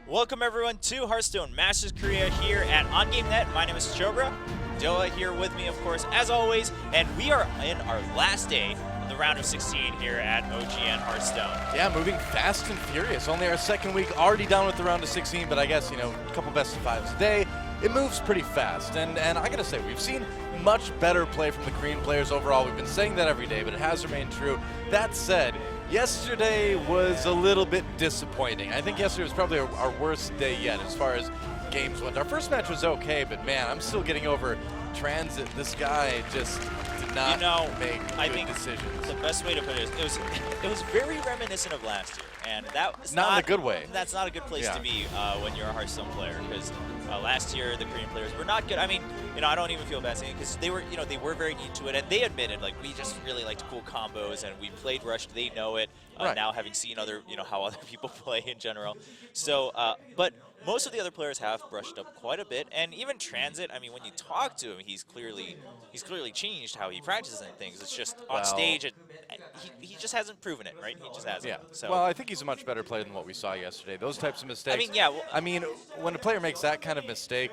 Welcome everyone to Hearthstone Masters Korea here at OnGameNet. My name is Chobra. Doa here with me, of course, as always, and we are in our last day of the round of 16 here at OGN Hearthstone. Yeah, moving fast and furious. Only our second week, already done with the round of 16, but I guess, a couple best of fives a day. It moves pretty fast, and I gotta say, we've seen much better play from the Korean players overall. We've been saying that every day, but it has remained true. That said, yesterday was a little bit disappointing. I think yesterday was probably our worst day yet as far as games went. Our first match was okay, but man, I'm still getting over Transit. This guy just did not make good decisions. The best way to put it is it was very reminiscent of last year, and that was not in a good way. That's not a good place to be when you're a Hearthstone player, because last year the Korean players were not good. I mean, I don't even feel bad saying it, because they were, they were very new to it, and they admitted, like, we just really liked cool combos, and we played Rush. They know it now, having seen other, how other people play in general. So, but most of the other players have brushed up quite a bit, and even Transit. I mean, when you talk to him, he's clearly changed how he practices and things. It's just on stage, he just hasn't proven it, right? He just hasn't. Yeah. So. Well, I think he's a much better player than what we saw yesterday. Those types of mistakes. I mean, yeah. Well, I mean, when a player makes that kind of mistake,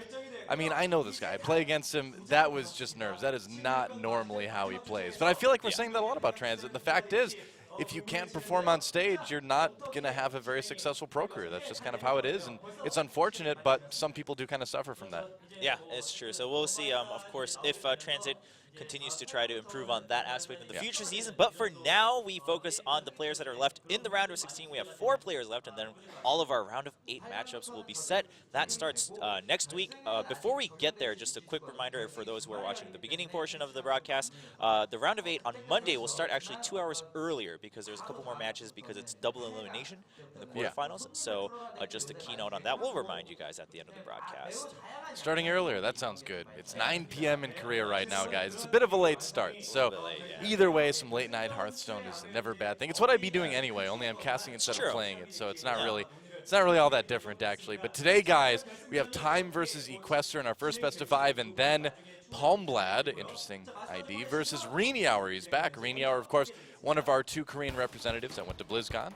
I mean, I know this guy. I play against him. That was just nerves. That is not normally how he plays. But I feel like we're saying that a lot about Transit. The fact is, if you can't perform on stage, you're not going to have a very successful pro career. That's just kind of how it is, and it's unfortunate, but some people do kind of suffer from that. Yeah, it's true. So we'll see, of course, if Transit continues to try to improve on that aspect in the future season. But for now, we focus on the players that are left in the round of 16. We have 4 players left, and then all of our round of 8 matchups will be set. That starts next week. Before we get there, just a quick reminder for those who are watching the beginning portion of the broadcast, the round of 8 on Monday will start actually 2 hours earlier, because there's a couple more matches, because it's double elimination in the quarterfinals. So just a keynote on that. We'll remind you guys at the end of the broadcast. Starting earlier, that sounds good. It's 9 p.m. in Korea right now, guys. It's a bit of a late start. So either way, some late night Hearthstone is never a bad thing. It's what I'd be doing anyway, only I'm casting instead of playing it. So it's not really all that different, actually. But today, guys, we have Time versus Equester in our first best of 5, and then Palmblad, interesting ID, versus Reniauer. He's back. Reniauer, of course, one of our 2 Korean representatives that went to BlizzCon.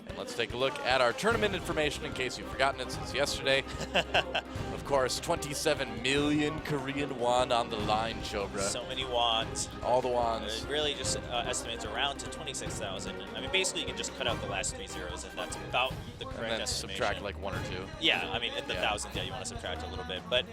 And let's take a look at our tournament information in case you've forgotten it since yesterday. Of course, 27 million Korean won on the line, Chobra. So many wands. All the wands. It really just estimates around to 26,000. I mean, basically, you can just cut out the last 3 zeros, and that's about the correct and then estimation. Subtract like 1 or 2. Yeah, I mean, in the thousands, you want to subtract a little bit. But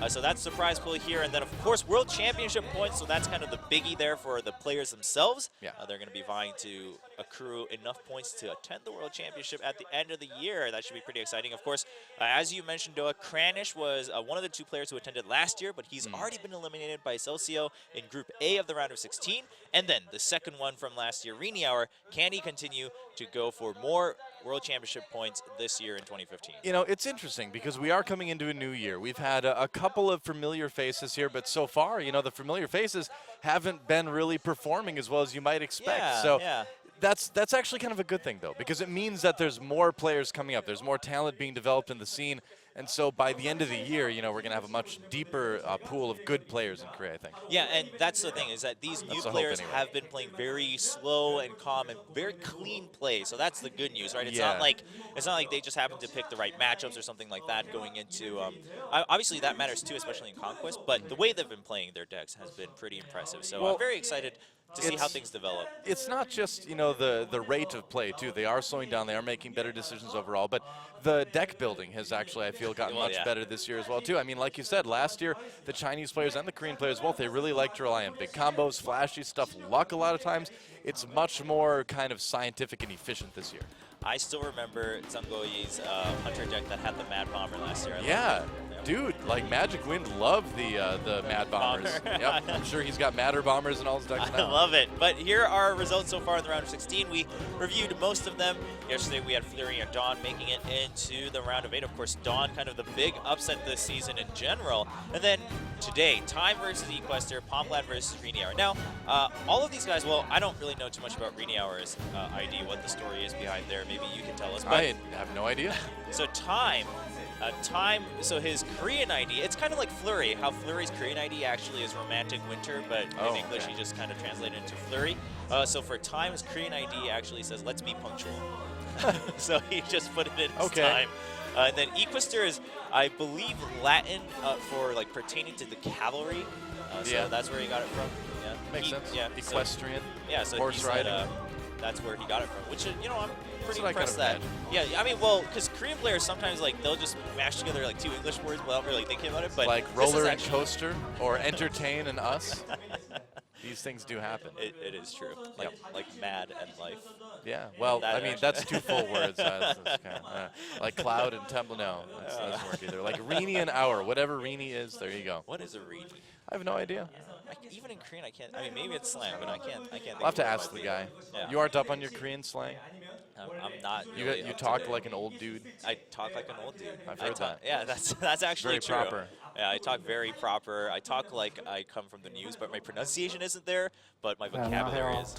so that's the prize pool here. And then, of course, World Championship points. So that's kind of the biggie there for the players themselves. Yeah. They're going to be vying to accrue enough points to attend the World Championship at the end of the year. That should be pretty exciting. Of course, as you mentioned, Doa, Kranish was one of the 2 players who attended last year, but he's already been eliminated by Celcio in Group A of the round of 16. And then the second one from last year, Reniauer, can he continue to go for more World Championship points this year in 2015? It's interesting because we are coming into a new year. We've had a couple of familiar faces here, but so far, the familiar faces haven't been really performing as well as you might expect. That's actually kind of a good thing, though, because it means that there's more players coming up. There's more talent being developed in the scene. And so by the end of the year, we're going to have a much deeper pool of good players in Korea, I think. Yeah, and that's the thing, is that these new players have been playing very slow and calm and very clean play. So that's the good news, right? It's not like they just happen to pick the right matchups or something like that going into obviously that matters too, especially in Conquest, but the way they've been playing their decks has been pretty impressive. So I'm very excited to see how things develop. It's not just, the rate of play, too. They are slowing down. They are making better decisions overall. But the deck building has actually, I feel, gotten much better this year as well, too. I mean, like you said, last year, the Chinese players and the Korean players both, they really like to rely on big combos, flashy stuff, luck a lot of times. It's much more kind of scientific and efficient this year. I still remember Zhangguoyi's Hunter deck that had the Mad Bomber last year. Dude, like Magic Wind loved the Mad Bombers. Yep, I'm sure he's got Madder Bombers and all his decks now. I love it. But here are our results so far in the round of 16. We reviewed most of them. Yesterday we had Fleury and Dawn making it into the round of 8. Of course, Dawn kind of the big upset this season in general. And then today, Time versus Equester, Palmblad versus Reniauer. Now, all of these guys, well, I don't really know too much about Reniauer's ID, what the story is behind there. Maybe you can tell us. But I have no idea. So so his Korean ID, it's kind of like Fleury, how Fleury's Korean ID actually is Romantic Winter, but in English he just kind of translated into Fleury. So for Time, his Korean ID actually says, "Let's be punctual." So he just put it in his Time. And then Equester is, I believe, Latin for like pertaining to the cavalry. So that's where he got it from. Yeah. Makes sense. Yeah. Equestrian. So horse he said, riding. that's where he got it from. Which, you know, I'm pretty That's impressed what I that. kind of Yeah, I mean, well, because Korean players sometimes like they'll just mash together like 2 English words without really thinking about it. But like this is roller and actually coaster, or entertain and us. These things do happen. It is true. Like mad and life. Yeah, well, I mean, that's 2 full words. That's kind of, like cloud and temple. No, that doesn't work either. Like Reenie and hour, whatever Reenie is, there you go. What is a Reenie? I have no idea. Even in Korean, I can't. I mean, maybe it's slang, but I can't. Think I'll have to of ask the guy. Yeah. You aren't up on your Korean slang? I'm not. Really You talk like an old dude. I talk like an old dude. I've heard that. Yeah, that's actually Very true. proper. Yeah, I talk very proper. I talk like I come from the news, but my pronunciation isn't there. But my vocabulary is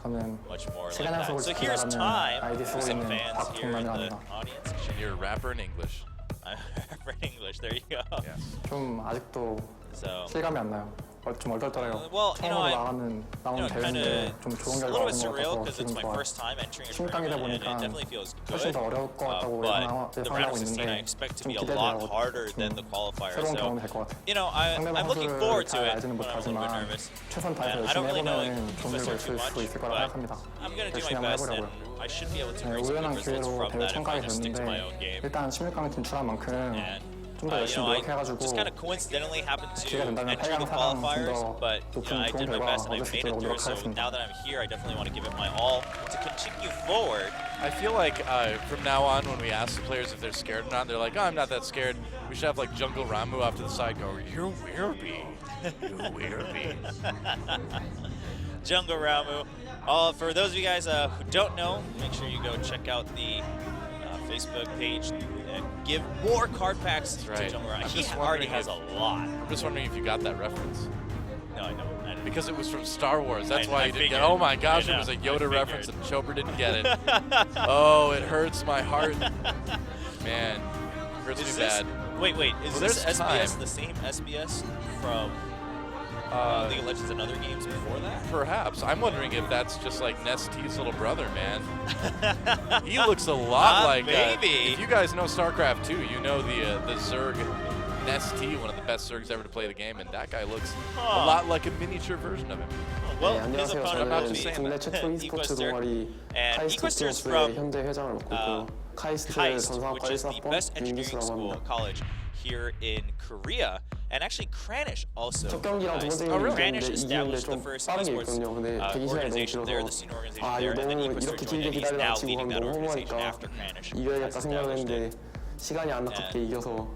much more like that. So here's time for some fans here in the audience. And you're a rapper in English. I'm a rapper in English. There you go. Yes. 좀 아직도 So. 실감이 안 나요. 좀 얼떨떨해요. Well, you know, 처음으로 나오는 대회인데 좀 좋은 a 결과 little bit 얻은 것 surreal 같아서 because 기분 it's my 좋아요. first time entering a 신강이다 tournament, and 보니까 it definitely feels 훨씬 good. 더 어려울 것 같다고 But the round 예상하고 of 16 I 있는데 expect to 좀 be a lot 기대돼요. harder than the qualifier. 새로운 So, 경험이 될 것 같아요. you know, I'm looking forward to it. 알지는 But I'm a little bit 못하지만 nervous. 최선 다해서 I don't 열심히 really know 해보면 좋은 결과 Equester 있을 too 수 much, 있을 거라 but 생각합니다. I'm going to do 열심히 my 한번 best, and 해보려고요. I should be able to bring some 우연한 good results 기회로 from 대회 that if I 참가하게 just stick to my own 됐는데 game. 일단 16강 진출한 만큼 And 좀 더 열심히 노력해가지고 just kind of coincidentally happened to 기회가 된다면 enter the 8강, 4강 qualifiers, 좀 더 but you know, 높은 I 좋은 did my 결과 best and I 얻을 수 made it 있도록 through. So 노력하겠습니다. now that I'm here, I definitely want to give it my all to continue forward. I feel like from now on, when we ask the players if they're scared or not, they're like, oh, I'm not that scared. We should have like Jungle Ramu off to the side go, you will be. You will be. Jungle Ramu. For those of you guys who don't know, make sure you go check out the Facebook page and give more card packs to Jungle Ramu. He already has a lot. I'm just wondering if you got that reference. No, I don't. Because it was from Star Wars. That's why you didn't figured. get it. Oh my gosh, I it was a know. Yoda reference and Chober didn't get it. Oh, it hurts my heart. Man, hurts me bad. Wait. Is Well, this there's SBS time. the same SBS from League of Legends and other games before that? Perhaps. I'm wondering if that's just like Ness T's little brother, man. He looks a lot like maybe. If you guys know StarCraft 2, you know the Zerg Ness T, one of the best Zergs ever to play the game, and that guy looks a lot like a miniature version of him. Well, 네, his 안녕하세요. opponent about will to be say 국내 최초 e스포츠 Equester. 동아리 And 카이스트 Equester's 스포츠의 from 현재 회장을 맡고 있고 카이스트 KAIST, 전사학과 which is the 1사학번 best engineering 유인기수라고 school 합니다. college here in Korea, and actually Kranish also. 첫 경기랑 두 번째 경기 Kranish 이겼는데 established the 좀 first 빠르게 esports 있거든요. 근데 대기 시간이 너무 organization there, the 길어서 senior organization 아 there, 이거 and then 너무 Equester 이렇게 joined, 길게 and he's 기다리다가 now 지고 leading 가면 that 너무 organization 허무하니까 after Kranish 이겨야겠다 has 생각을 established it. 했는데 시간이 안 아깝게 이겨서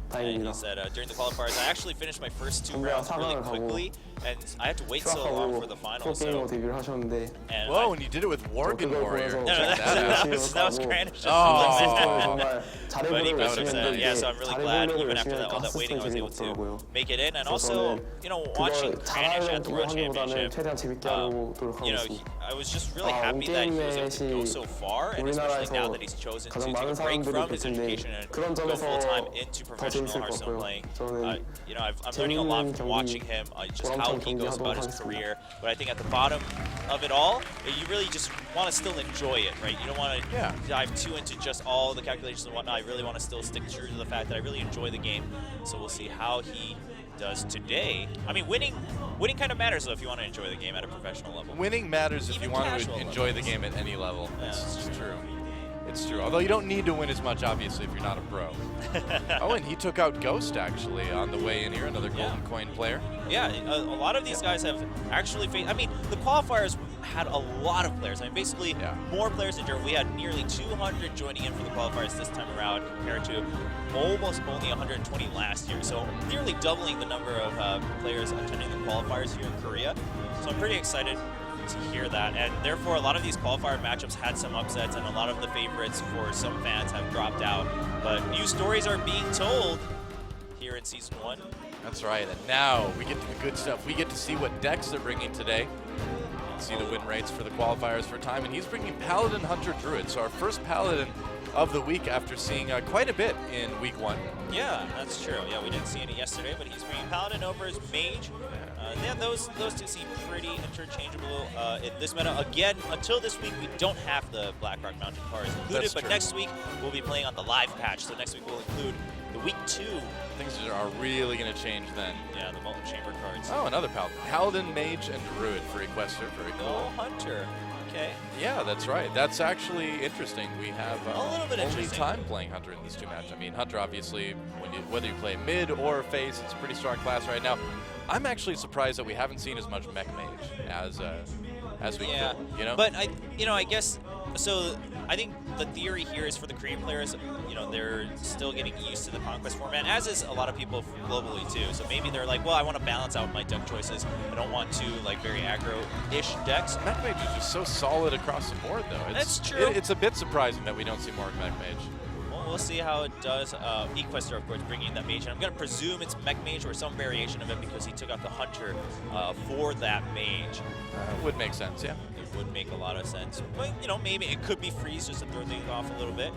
And 다행입니다. he said during the qualifiers, I actually finished my first 2 근데 rounds really 4강을 가고 quickly, and I had to wait so long for 휴학하고 the finals. 프로게이머로 So, 데뷔를 하셨는데 and Whoa, and you did it with Worgen 그걸 Warrior. 보면서 no, Check that out. that was Kranish. Oh. 정말 But 잘해보려고 Equester 열심히 said, 했는데 yeah, so I'm really glad 잘해보려고 even 열심히 after 하니까 all that waiting, I was able 없더라고요. to make it in. And 그래서 also, 저는 you know, watching 그걸 Kranish at the 잘하려고 World 하기보다는 Championship, 최대한 재밌게 하려고 노력하고 you know, 있습니다. I was just really happy that he was able to go so far, and especially now that he's chosen to 가장 take a 많은 break 사람들이 from 볼 his 텐데 education and 그런 go 점에서 full time into 더 professional 재밌을 것 Hearthstone 같고요. playing. 저는 You know, I'm learning a lot 재밌는 from 경기, watching him, just how he goes about his 하겠습니다. career. But I think at the bottom of it all, you really just want to still enjoy it, right? You don't want to dive too into just all the calculations and whatnot. I really want to still stick true to the fact that I really enjoy the game. So we'll see how he does today. I mean, winning kind of matters though if you want to enjoy the game at a professional level. Winning matters if Even you want casual to enjoy the levels. game at any level. Yeah, It's that's true. It's true. Although you don't need to win as much, obviously, if you're not a pro. Oh, and he took out Ghost, actually, on the way in here, another Golden Coin player. Yeah, a lot of these guys have actually faced, I mean, the qualifiers had a lot of players. I mean, basically, more players than Germany. We had nearly 200 joining in for the qualifiers this time around compared to almost only 120 last year. So nearly doubling the number of players attending the qualifiers here in Korea. So I'm pretty excited to hear that, and therefore a lot of these qualifier matchups had some upsets, and a lot of the favorites for some fans have dropped out. But new stories are being told here in Season 1. That's right, and now we get to the good stuff. We get to see what decks they're bringing today. See the win rates for the qualifiers for time, and he's bringing Paladin, Hunter, Druid. So our first Paladin of the week after seeing quite a bit in Week 1. Yeah, that's true. Yeah, we didn't see any yesterday, but he's bringing Paladin over as Mage. Yeah, those two seem pretty interchangeable in this meta. Again, until this week, we don't have the Blackrock Mountain cards included, That's but true. next week we'll be playing on the live patch. So next week we'll include the week 2. Things are really going to change then. Yeah, the Molten Chamber cards. Oh, another Paladin, Mage, and Druid for Equester. Very cool. Oh, Hunter. Okay. Yeah, that's right. That's actually interesting. We have A little bit only interesting. time playing Hunter in these 2 matches. I mean, Hunter obviously, whether you play mid or face, it's a pretty strong class right now. I'm actually surprised that we haven't seen as much Mech Mage as we could. You know, but I guess so. I think the theory here is for the Korean players, they're still getting used to the Conquest format, as is a lot of people globally too. So maybe they're like, well, I want to balance out my deck choices. I don't want two very aggro-ish decks. Mech Mage is just so solid across the board, though. That's true. It's a bit surprising that we don't see more Mech Mage. Well, we'll see how it does. Equester, of course, bringing that mage. And I'm going to presume it's Mech Mage or some variation of it because he took out the Hunter for that mage. Would make sense, yeah. It would make a lot of sense. But, maybe it could be Freeze just to throw things off a little bit.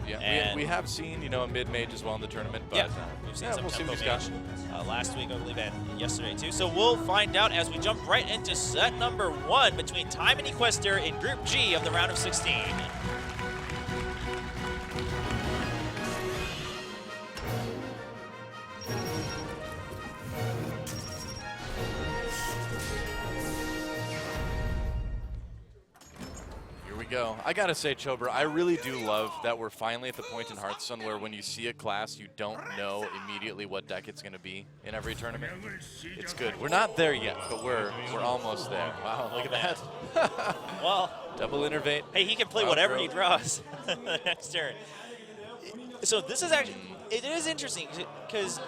Yeah, we have seen, a mid-mage as well in the tournament, but we've seen some we'll see tempo what he's got. mage last week, I believe, and yesterday too. So we'll find out as we jump right into set number 1 between Time and Equester in Group G of the round of 16. Go. I gotta say, Chober, I really do love that we're finally at the point in Hearthstone where when you see a class, you don't know immediately what deck it's gonna be in every tournament. It's good. We're not there yet, but we're almost there. Wow, look at that. Well, double innervate. Hey, he can play whatever he draws the next turn. So this is actually, it is interesting because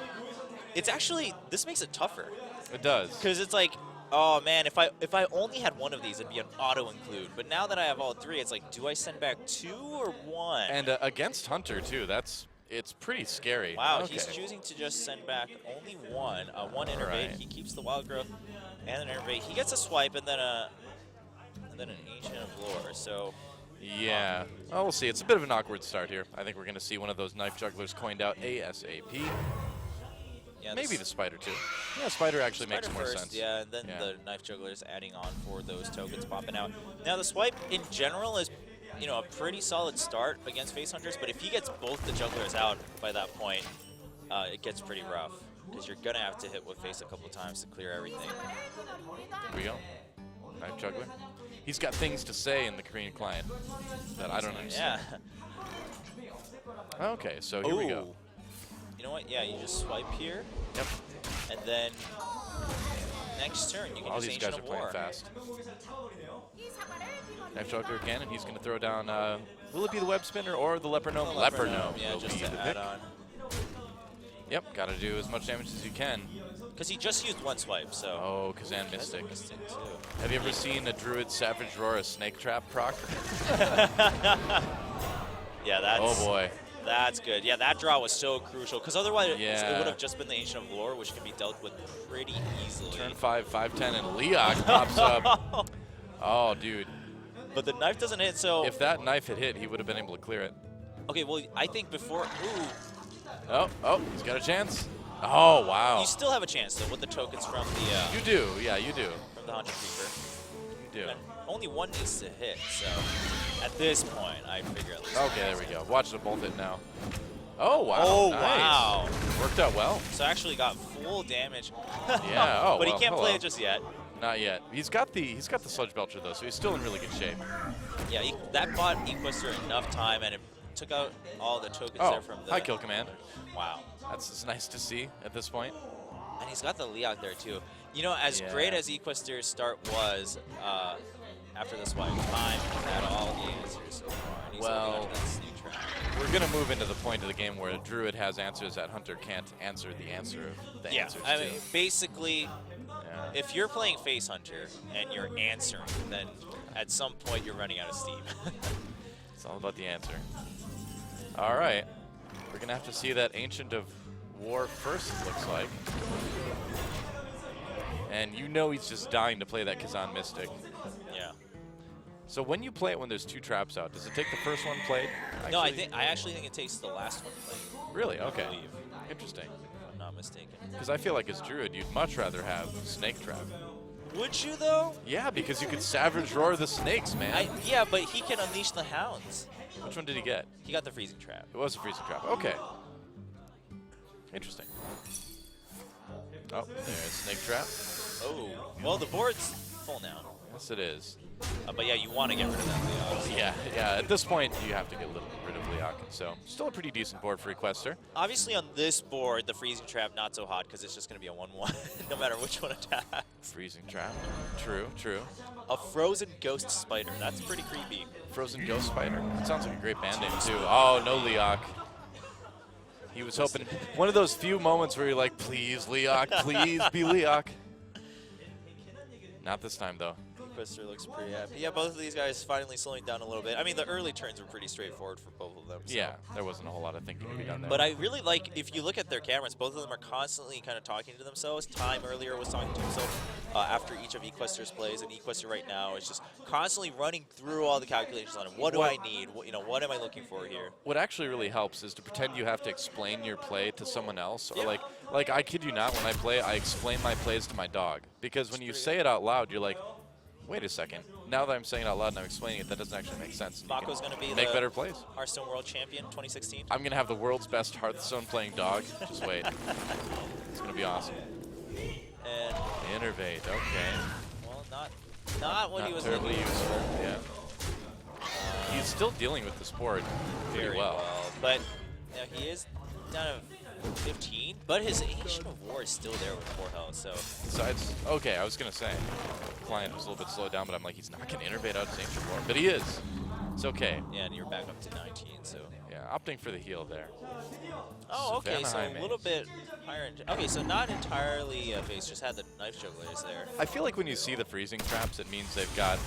it's actually, this makes it tougher. It does. Because it's like, oh man, if I only had one of these, it'd be an auto include. But now that I have all 3, it's like, do I send back 2 or 1? And against Hunter too, it's pretty scary. Wow, okay. He's choosing to just send back only 1. 1 innervate. Right. He keeps the wild growth and an innervate. He gets a swipe and then an Ancient of Lore. So yeah. We'll see. It's a bit of an awkward start here. I think we're going to see one of those knife jugglers coined out ASAP. yeah, Maybe the Spider too. Yeah, Spider actually makes more first, sense. Yeah, and then the knife juggler's adding on for those tokens popping out. Now the swipe in general is, a pretty solid start against face hunters, but if he gets both the jugglers out by that point, it gets pretty rough because you're gonna have to hit with face a couple times to clear everything. Here we go. Knife juggler. He's got things to say in the Korean client that I don't understand. Yeah. Okay, so here we go. You know what? Yeah, you just swipe here. Yep. And then next turn you can All just these guys Ancient are of playing War. fast. Knife juggler again, and he's going to throw down. Will it be the web spinner or the leper gnome? Leper gnome. Yeah, will just be to the add pick. on. Yep, got to do as much damage as you can. Because he just used 1 swipe, so. Oh, Kazan Mystic. Mystic too. Have you ever seen a Druid Savage Roar a snake trap proc? Yeah, that's. Oh boy. That's good. Yeah, that draw was so crucial because otherwise it Yeah. would have just been the Ancient of Lore, which can be dealt with pretty easily. Turn 5, 5-10, and Leok pops up. Oh, dude. But the knife doesn't hit, so. If that knife had hit, he would have been able to clear it. Okay, well, I think before. Ooh. Oh, he's got a chance. Oh, wow. You still have a chance, though, with the tokens from the. You do, yeah, you do. From the Hunter Creeper. You do. And only 1 needs to hit, so. At this point, I figure at least. Okay, there we go. Watch the bolt hit now. Oh, wow. Oh, nice. wow. Worked out well. So actually got full damage. Yeah, oh, but well, he can't play hello. it just yet. Not yet. He's got the Sludge Belcher, though, so he's still in really good shape. Yeah, that bought Equester enough time, and it took out all the tokens Oh, there from the. high kill command. Wow. That's nice to see at this point. And he's got the Leok there, too. As great as Equester's start was, after the swipe time, he had all the answers so far. And he's Well, looking at that sneak trap. we're going to move into the point of the game where a Druid has answers that Hunter can't answer the answer of the answers I to. mean, basically, Yeah. if you're playing Face Hunter and you're answering, then at some point you're running out of steam. It's all about the answer. All right. We're going to have to see that Ancient of War first, it looks like. And he's just dying to play that Kazan Mystic. Yeah. So when you play it when there's 2 traps out, does it take the first one played? No, I actually think it takes the last one played. Really? Okay. I believe. Interesting. If I'm not not mistaken. Because I feel like as Druid, you'd much rather have Snake Trap. Would you, though? Yeah, because you could Savage Roar the snakes, man. Yeah, but he can unleash the hounds. Which one did he get? He got the Freezing Trap. It was a Freezing Trap. Okay. Interesting. Oh, there's Snake Trap. Oh, well, the board's full now. Yes, it is. But yeah, you want to get rid of that Leox. Yeah. At this point, you have to get rid of Leox. So, still a pretty decent board for Equester. Obviously, on this board, the Freezing Trap not so hot because it's just going to be a 1-1, no matter which one attacks. Freezing Trap. True. A Frozen Ghost Spider. That's pretty creepy. Frozen Ghost Spider. That sounds like a great band name, too. Oh, no Leox. He was hoping, one of those few moments where you're like, please, Leox, please be Leox. Not this time, though. Equester looks pretty happy. Yeah, both of these guys finally slowing down a little bit. I mean, the early turns were pretty straightforward for both of them. So. Yeah, there wasn't a whole lot of thinking to be done there. But I really like, if you look at their cameras, both of them are constantly kind of talking to themselves. Time earlier was talking to himself after each of Equester's plays, and Equester right now is just constantly running through all the calculations on it. What do I need? What am I looking for here? What actually really helps is to pretend you have to explain your play to someone else. Or like I kid you not, when I play, I explain my plays to my dog. Because when you say it out loud, you're like, wait a second. Now that I'm saying it out loud and I'm explaining it, that doesn't actually make sense. Bako's going to be make better plays. Hearthstone World Champion 2016. I'm going to have the world's best Hearthstone playing dog. Just wait. It's going to be awesome. And Innervate, okay. Well, not what he was terribly looking useful. for. Yeah. He's still dealing with this board very well. But he is down to 15, but his Ancient of War is still there with 4 health, so. Besides, okay, I was going to say, Client was a little bit slowed down, but I'm like, he's not going to innervate out his Ancient War, but he is. It's okay. Yeah, and you're back up to 19, so. Yeah, opting for the heal there. Oh, okay, Savannah so High a little bit higher. Okay, so not entirely face, just had the Knife Jugglers there. I feel like when you see the Freezing Traps, it means they've got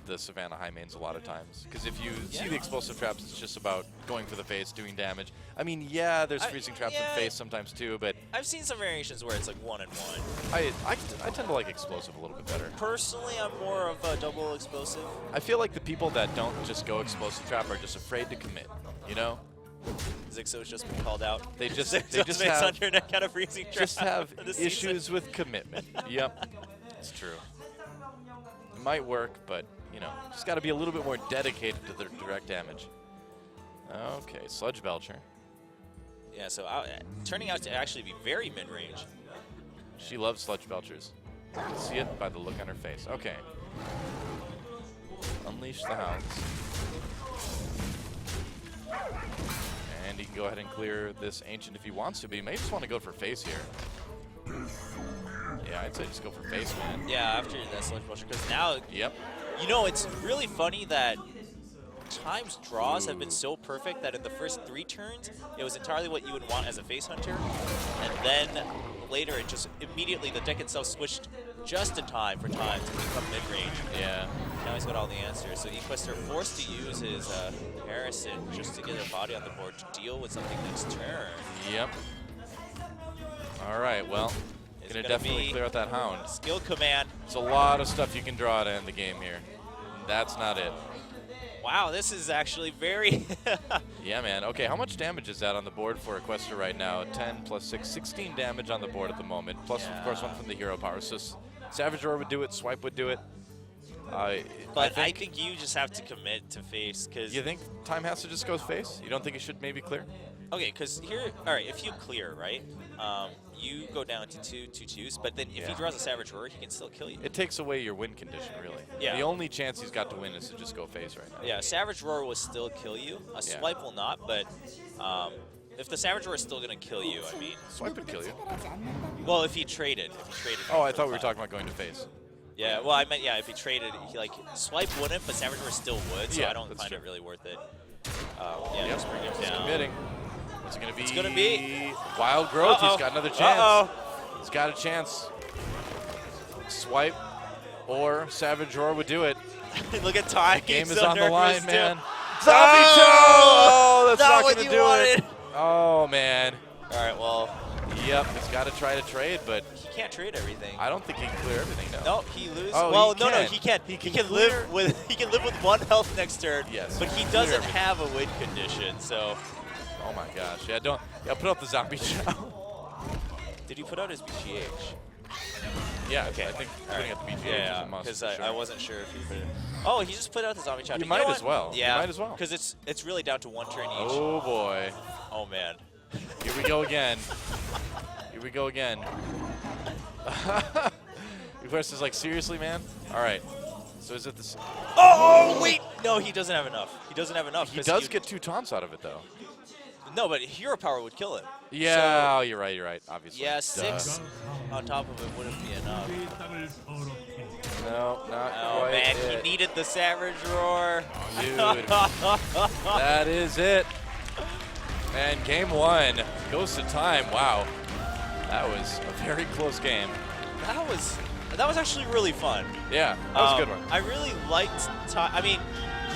the Savannah High mains a lot of times. Because if you see the Explosive Traps, it's just about going for the face, doing damage. I mean, yeah, there's Freezing Traps in face sometimes too, but I've seen some variations where it's like 1 and 1. I tend to like Explosive a little bit better. Personally, I'm more of a double Explosive. I feel like the people that don't just go Explosive Trap are just afraid to commit, you know? Zixo's just been called out. They just have under neck kind of Freezing Trap. Just have issues with commitment. Yep, it's true. It might work, but you know, just got to be a little bit more dedicated to the direct damage. Okay, Sludge Belcher. Yeah, so turning out to actually be very mid-range. She loves Sludge Belchers. You can see it by the look on her face. Okay. Unleash the Hounds. And he can go ahead and clear this Ancient if he wants to, but he may just want to go for face here. Yeah, I'd say just go for face, man. Yeah, after that Sludge Belcher, because now, yep. You know, it's really funny that Time's draws have been so perfect that in the first 3 turns, it was entirely what you would want as a face hunter, and then later it just immediately, the deck itself switched just in time for Time to become mid-range. Yeah. Now he's got all the answers, so Equester forced to use his Harrison just to get a body on the board to deal with something next turn. Yep. All right, well, gonna definitely clear out that Hound. Skill command. There's a lot of stuff you can draw to end the game here. That's not it. Wow, this is actually very... Yeah, man. Okay, how much damage is that on the board for Equester right now? 10 plus 6, 16 damage on the board at the moment. Plus, of course, 1 from the hero power. So Savage Roar would do it, Swipe would do it. But I think you just have to commit to face, because... You think Time has to just go face? You don't think it should maybe clear? Okay, because here, all right, if you clear, right, you go down to 2/2s, but then if he draws a Savage Roar, he can still kill you. It takes away your win condition, really. Yeah. The only chance he's got to win is to just go face right now. Yeah, Savage Roar will still kill you. A Swipe will not, but if the Savage Roar is still going to kill you, I mean... Swipe would kill you. Well, if he traded. Oh, I thought we were talking about going to face. Yeah, well, I meant, yeah, if he traded, Swipe wouldn't, but Savage Roar still would, so I don't find it really worth it. Yeah, just bring him down. Committing. What's it going to be? It's going to be... Wild Growth. He's got another chance. He's got a chance. Swipe or Savage Roar would do it. Look at Time. The game is on the line, man. Zombie Oh, that's not what going to you do wanted. it. Oh, man. All right, well... Yep, he's got to try to trade, but... He can't trade everything. I don't think he can clear everything, no. No, he loses. Oh, well, he no, can. he can. He can live with 1 health next turn. Yes. But he doesn't have a win condition, so... Oh my gosh! Yeah, put up the zombie chow. Did he put out his BGH? Yeah, Okay. I think putting out the BGH is a must. Because For sure. I wasn't sure if he put it. Oh, he just put out the zombie chapter. You might as well. Yeah, You might as well. Because it's really down to one turn each. Oh boy. Oh man. Here we go again. Here we go again. Equester's like, seriously, man? All right. So is it this? Oh wait, no, he doesn't have enough. He doesn't have enough. He does get 2 taunts out of it though. No, but hero power would kill him. Yeah, you're right. You're right. Obviously. Yeah, 6 on top of it wouldn't be enough. No, not Oh quite man, it. he needed the Savage Roar. Dude, that is it. And game 1 goes to time. Wow, that was a very close game. That was actually really fun. Yeah, that was a good one. I really liked Time. I mean,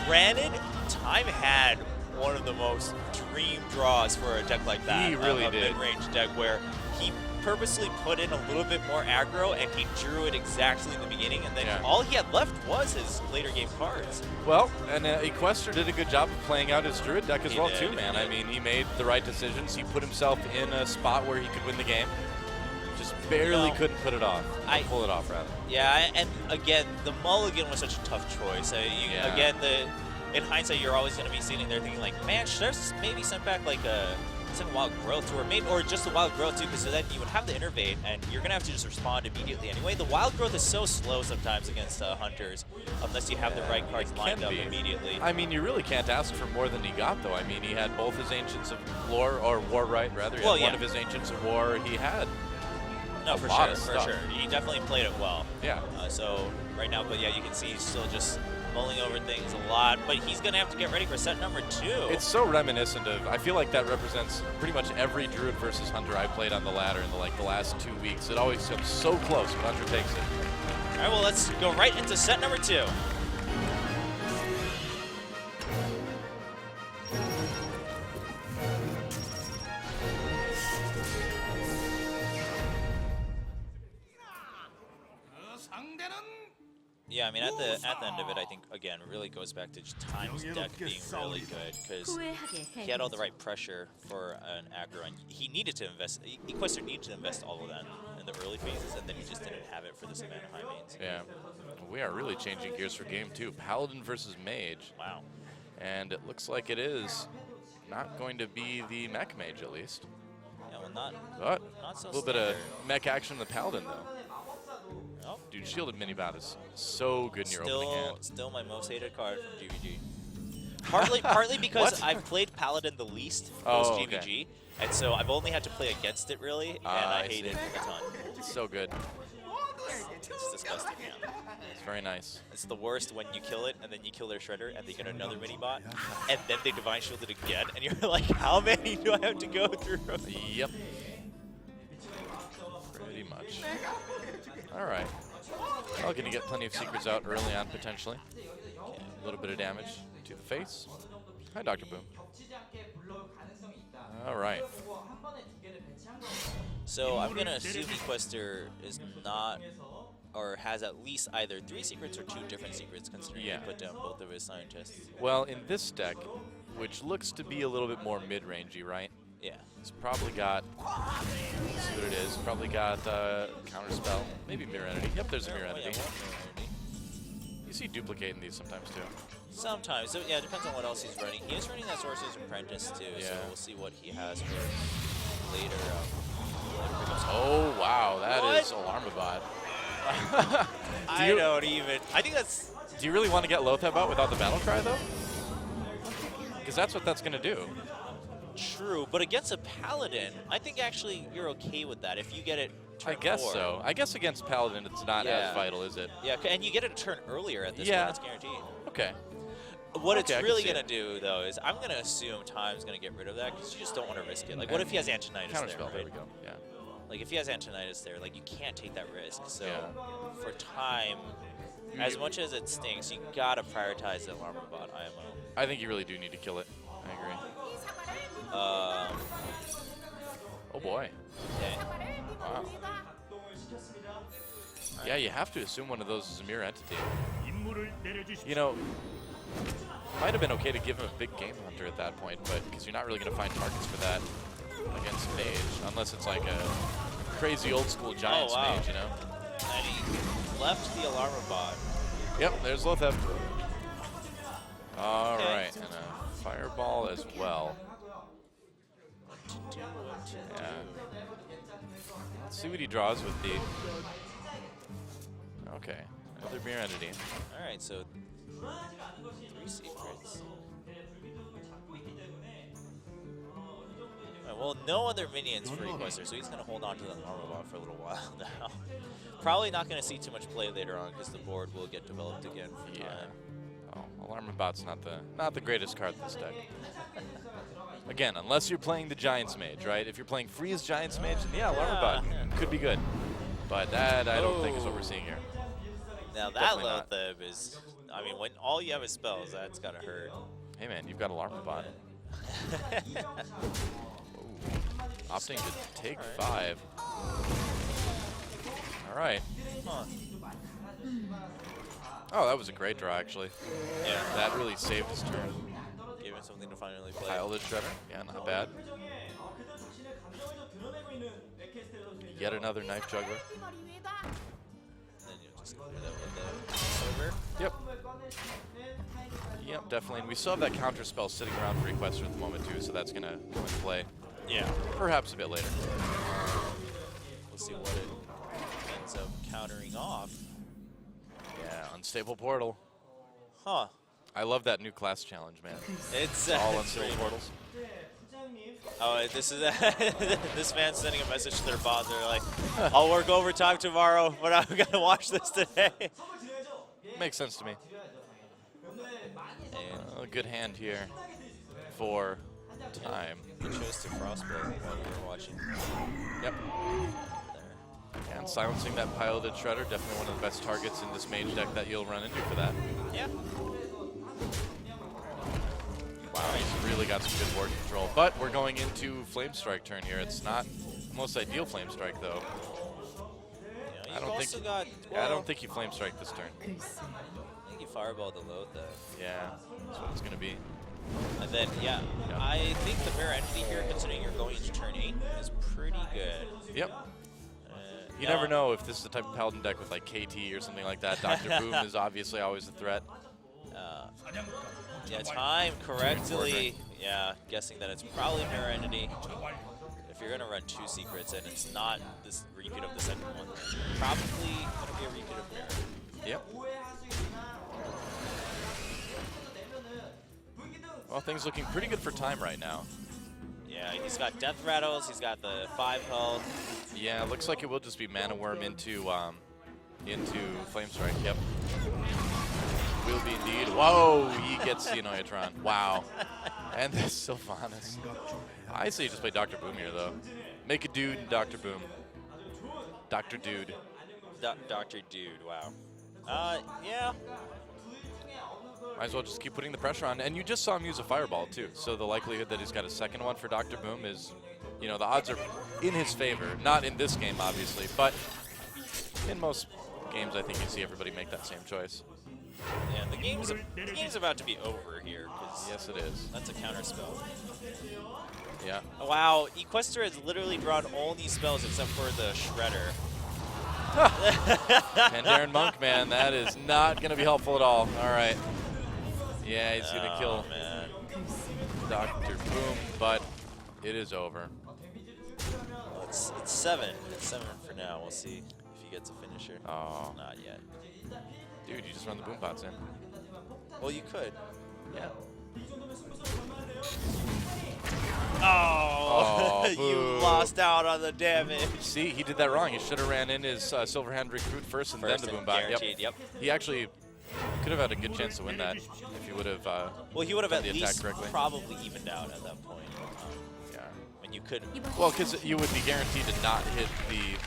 granted, Time had one of the most dream draws for a deck like that. He really a did. mid-range deck where he purposely put in a little bit more aggro and he drew it exactly in the beginning, and then all he had left was his later game cards. Well, and Equester did a good job of playing out his Druid deck as well did, too, man. I mean, he made the right decisions. He put himself in a spot where he could win the game. Just barely couldn't pull it off, rather. Yeah, and again, the mulligan was such a tough choice. Again, in hindsight, you're always going to be sitting there thinking like, man, should I maybe send back like a wild growth or just a wild growth too, because so then you would have the innervate and you're going to have to just respond immediately anyway. The wild growth is so slow sometimes against hunters unless you have the right cards lined up immediately. I mean, you really can't ask for more than he got, though. I mean, he had both his Ancients of War, or War-Right, rather. He had one of his Ancients of War. He had for sure. He definitely played it well. Yeah. So right now, but yeah, you can see he's still just mulling over things a lot, but he's going to have to get ready for set number 2. It's so reminiscent of, I feel like that represents pretty much every Druid versus Hunter I played on the ladder in the last 2 weeks. It always comes so close when Hunter takes it. All right, well, let's go right into set number 2. Yeah, I mean, at the end of it, I think, again, it really goes back to just Time's deck being really good, because he had all the right pressure for an aggro, and he needed to invest, Equester needed to invest all of that in the early phases, and then he just didn't have it for the Savannah High mains. Yeah, we are really changing gears for game 2. Paladin versus Mage. Wow. And it looks like it is not going to be the mech mage, at least. Yeah, well, not so a little bit of mech action in the Paladin, though. Oh. Dude, Shielded Minibot is so good in your opening hand. Still my most hated card from GVG. Partly because I've played Paladin the least post GVG, okay. and so I've only had to play against it really, and I hate it a ton. It's so good. It's disgusting, man. It's very nice. It's the worst when you kill it, and then you kill their Shredder, and they get another mini-bot, and then they Divine Shield it again, and you're like, how many do I have to go through? Yep. Pretty much. All right. Well, going to get plenty of secrets out early on, potentially. A little bit of damage to the face. Hi, Dr. Boom. All right. So I'm going to assume Equester is not, or has at least either 3 secrets or 2 different secrets, considering he put down both of his scientists. Well, in this deck, which looks to be a little bit more mid-rangey, right? Yeah. It's probably got, let's see what it is, probably got Counterspell, maybe Mirror Entity. Yep, there's a Mirror Entity. You see Duplicate in these sometimes, too. Sometimes. So, yeah, it depends on what else he's running. He is running that Sorcerer's Apprentice, too, so we'll see what he has for later. Oh, wow, that is Alarmabot. I don't even, I think that's... Do you really want to get Lotharbot without the Battle Cry, though? Because that's what that's going to do. True, but against a Paladin, I think actually you're okay with that if you get it turn 4. I guess so. I guess against Paladin it's not as vital, is it? Yeah, and you get it a turn earlier at this point, that's guaranteed. Okay. What it's really going to do, though, is I'm going to assume Time's going to get rid of that because you just don't want to risk it. Like, what if he has Antonitis there, right? There we go, yeah. Like, if he has Antonitis there, like, you can't take that risk. So, for Time, as much as it stinks, you got to prioritize the Alarmabot IMO. I think you really do need to kill it. I agree. Oh boy. Yeah. Wow. Yeah, you have to assume one of those is a mirror entity. You know, might have been okay to give him a big Game Hunter at that point, but because you're not really going to find targets for that against Mage, unless it's like a crazy old school Giants mage, you know? And he left the alarm bot. Yep, there's Lotheb. All right, and a fireball as well. Yeah. Let's see what he draws with the... Okay, another beer entity. All right, so 3 secrets. All right, well, no other minions for Equester, so he's going to hold on to the armor bot for a little while now. Probably not going to see too much play later on because the board will get developed again for time. Oh, Alarm Bot's not the greatest card in this deck. Again, unless you're playing the Giants Mage, right? If you're playing free as Giants Mage, then yeah, Alarm Bot could be good. But that I don't think is what we're seeing here. Now that Lotheb is, I mean, when all you have is spells, that's gotta hurt. Hey man, you've got Alarm Bot. Opting to take 5. All right. Huh. Oh, that was a great draw, actually. Yeah. That really saved his turn. Gave him something to finally play. Pile the Shredder. Yeah, not bad. Yet another Knife Juggler. And then you'll just clear that with the over. Yep. Yep, definitely. And we still have that counter spell sitting around for Equester at the moment, too, so that's going to come into play. Yeah. Perhaps a bit later. We'll see what it ends up countering off. Yeah, Unstable Portal. Huh. I love that new class challenge, man. It's all Unstable Portals. Oh, this is this man's sending a message to their bot. They're like, "I'll work overtime tomorrow, but I'm gonna watch this today." Makes sense to me. A good hand here for time. He chose to crossbow while we were watching. Yep. And silencing that piloted Shredder, definitely one of the best targets in this mage deck that you'll run into for that. Yeah. Wow, he's really got some good board control. But we're going into Flame Strike turn here. It's not the most ideal Flame Strike, though. Yeah, I don't think you Flame Strike this turn. I think you fireball the load, though. Yeah, that's what it's going to be. And then, yeah, I think the Mirror Entity here, considering you're going into turn 8, is pretty good. Yep. You never know if this is the type of Paladin deck with like KT or something like that. Dr. Boom is obviously always a threat. Yeah, time correctly. Yeah, guessing that it's probably Mirror Entity. If you're going to run 2 secrets and it's not this repeat of the second one, probably going to be a repeat of Mirror. Yep. Well, things looking pretty good for time right now. Yeah, he's got Death Rattles, he's got the 5 health. Yeah, looks like it will just be Mana Worm into Flame Strike, yep. Will be indeed. Whoa, he gets the Annoyatron. Wow. And the Sylvanas. I say you just play Dr. Boom here, though. Make a dude, Dr. Boom. Dr. Dude. Dr. Dude, wow. Yeah. Might as well just keep putting the pressure on. And you just saw him use a Fireball, too. So the likelihood that he's got a second one for Dr. Boom is, you know, the odds are in his favor. Not in this game, obviously, but in most games, I think you see everybody make that same choice. Yeah, the game's about to be over here. Yes, it is. That's a counter spell. Yeah. Oh, wow, Equester has literally drawn all these spells except for the Shredder. Pandaren Monk, man, that is not going to be helpful at all. All right. Yeah, he's going to kill Dr. Boom, but it is over. Well, it's 7. It's 7 for now. We'll see if he gets a finisher. Oh. Not yet. Dude, you just run the boom bots in. Well, you could. Yeah. Oh, you lost out on the damage. See, he did that wrong. He should have ran in his Silverhand Recruit first and then the boom bot. Yep. He actually could have had a good chance to win that if he would have. Well, he would have at least probably evened out at that point. Yeah. And you could. Well, because you would be guaranteed to not hit the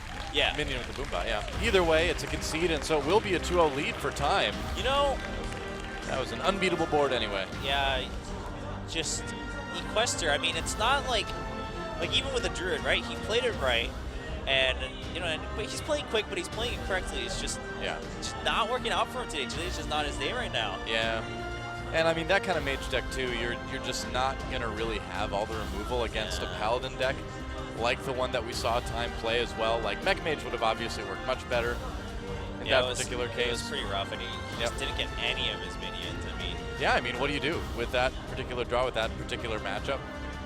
minion with the boom bot. Yeah. Either way, it's a concede, and so it will be a 2-0 lead for time. You know, that was an unbeatable board anyway. Yeah. Just Equester. I mean, it's not like even with a Druid, right? He played it right, and you know, but he's playing quick, but he's playing it correctly. It's just not working out for him today. Today's just not his day right now. Yeah, and I mean that kind of mage deck too. You're just not gonna really have all the removal against a Paladin deck. like the one that we saw Time play as well. Like Mech Mage would have obviously worked much better in that particular case. It was pretty rough, and he just didn't get any of his minions. I mean, yeah, I mean, what do you do with that particular draw, with that particular matchup?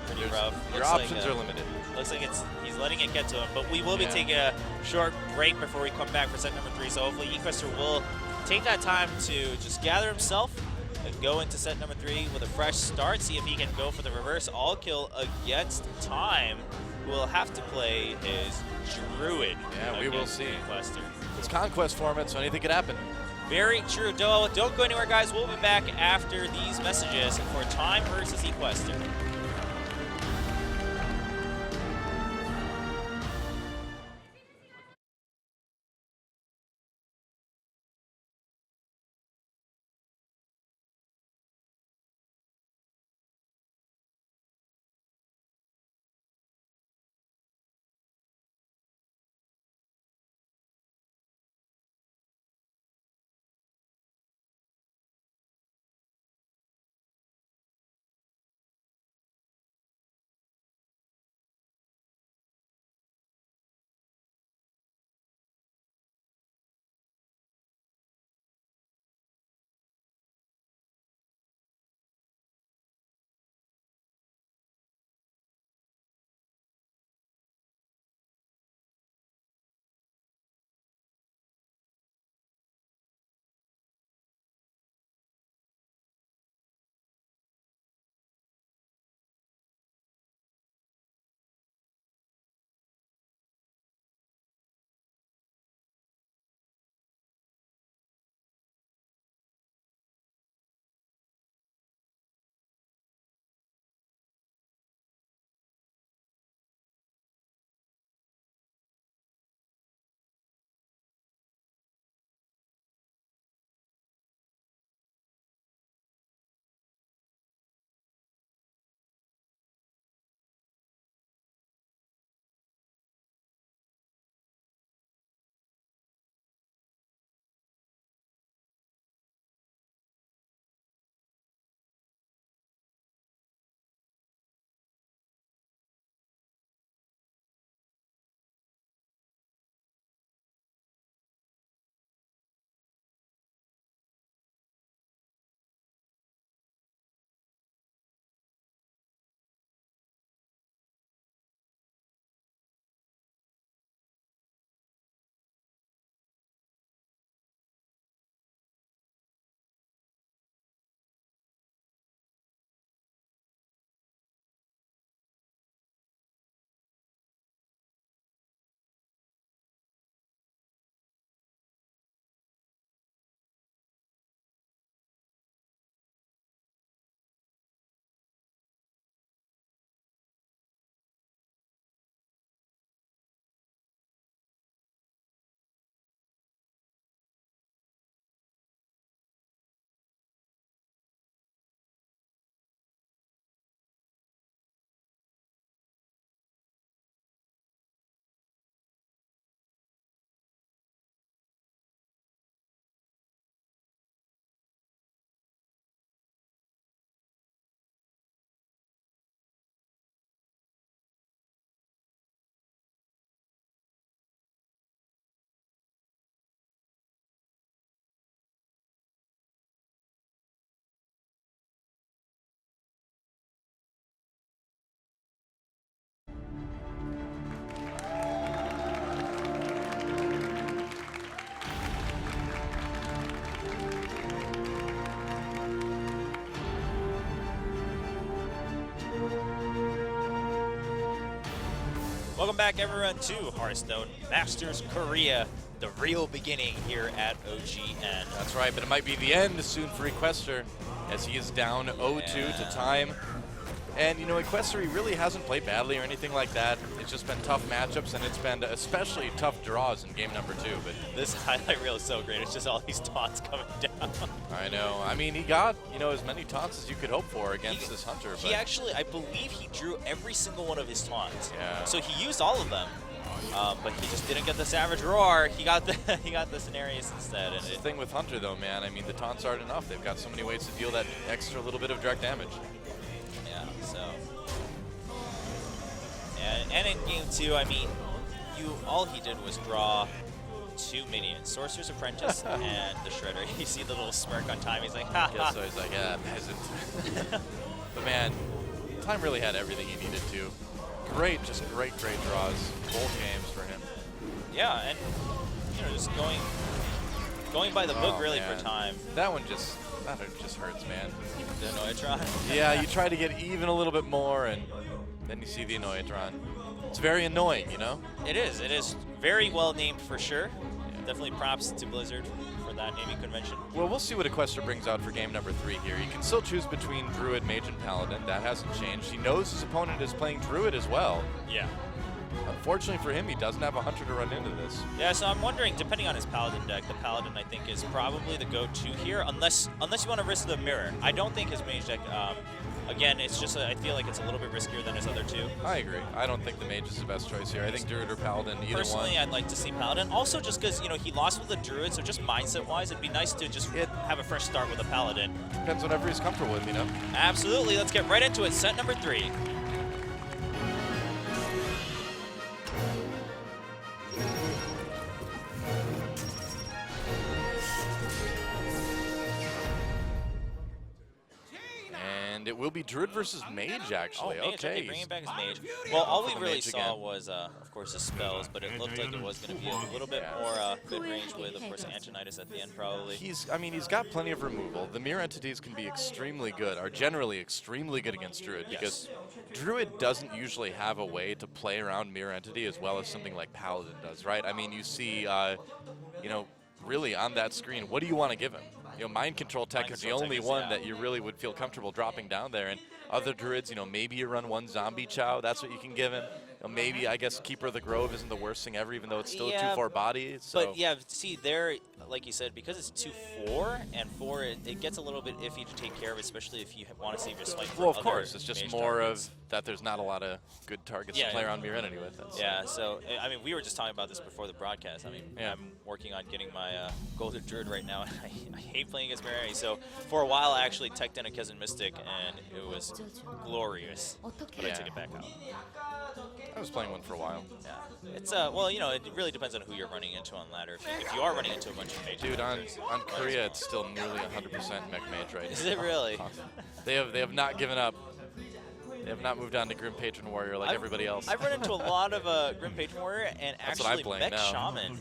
Pretty rough. Your options are limited. Looks like he's letting it get to him, but we will be taking a short break before we come back for set number 3. So hopefully Equester will take that time to just gather himself and go into set number 3 with a fresh start. See if he can go for the reverse all kill against Time, who will have to play his Druid. Yeah, we will see. Equester. It's Conquest format, so anything could happen. Very true. Don't go anywhere, guys. We'll be back after these messages for Time versus Equester. Welcome back, everyone, to Hearthstone Masters Korea, the real beginning here at OGN. That's right, but it might be the end soon for Equester, as he is down 0-2 to Time. And, you know, Equester, he really hasn't played badly or anything like that. It's just been tough matchups, and it's been especially tough draws in game number 2. But this highlight reel is so great. It's just all these taunts coming down. I know. I mean, he got, you know, as many taunts as you could hope for against this Hunter. He actually, I believe he drew every single one of his taunts. Yeah. So he used all of them. But he just didn't get the Savage Roar. He got the Scenarius instead. That's the thing with Hunter, though, man. I mean, the taunts aren't enough. They've got so many ways to deal that extra little bit of direct damage. Yeah. So. And in game 2, I mean, all he did was draw 2 minions, Sorcerer's Apprentice and the Shredder. You see the little smirk on Time. He's like, ha ha. So he's like, yeah, peasant. But man, Time really had everything he needed to. Great draws, both games for him. Yeah, and just going by the book really for Time. That one just hurts, man. The Noitron. Yeah, you try to get even a little bit more, and then you see the Noitron. It's very annoying, you know? It is. It is very well named for sure. Yeah. Definitely props to Blizzard for that naming convention. Well, we'll see what Equester brings out for game number 3 here. You can still choose between Druid, Mage, and Paladin. That hasn't changed. He knows his opponent is playing Druid as well. Yeah. Unfortunately for him, he doesn't have a Hunter to run into this. Yeah, so I'm wondering, depending on his Paladin deck, the Paladin, I think, is probably the go-to here, unless you want to risk the Mirror. I don't think his Mage deck, again, it's just, I feel like it's a little bit riskier than his other 2. I agree. I don't think the Mage is the best choice here. I think Druid or Paladin, either Personally, one. I'd like to see Paladin. Also, just because, he lost with the Druid, so just mindset-wise, it'd be nice to just have a fresh start with a Paladin. Depends whatever he's comfortable with, you know? Absolutely. Let's get right into it. Set number 3. It will be Druid versus Mage, actually. Oh, Mage. Okay, bringing back his Mage. Well, all we really saw was, of course, the spells, but it looked like it was going to be a little bit more good range with, of course, Antonitis at the end, probably. He's got plenty of removal. The Mirror entities can be extremely good, are generally extremely good against Druid, because Druid doesn't usually have a way to play around Mirror Entity as well as something like Paladin does, right? I mean, you see, really on that screen, what do you want to give him? Mind Control Tech is the only one that you really would feel comfortable dropping down there. And other Druids, maybe you run one Zombie Chow, that's what you can give him. Maybe, I guess, Keeper of the Grove isn't the worst thing ever, even though it's still a 2/4 body. So. But, yeah, see, there, like you said, because it's 2/4, and 4, it gets a little bit iffy to take care of, especially if you want to save your swipe for Well, of course. It's just more targets. Of that there's not a lot of good targets to play around Mirror Entity with. Yeah, so, I mean, we were just talking about this before the broadcast. I mean, I'm working on getting my Golden Druid right now, and I hate playing against Mirror Entity. So, for a while, I actually teched in a Kezan Mystic, and it was glorious. But I took it back out. I was playing one for a while. Yeah, it's well, it really depends on who you're running into on ladder. If you are running into a bunch of mages, dude, on Korea, it's still nearly 100% mech mage right now. Is it really? They have not given up. They have not moved on to Grim Patron Warrior like everybody else. I've run into a lot of Grim Patron Warrior and actually Mech Shaman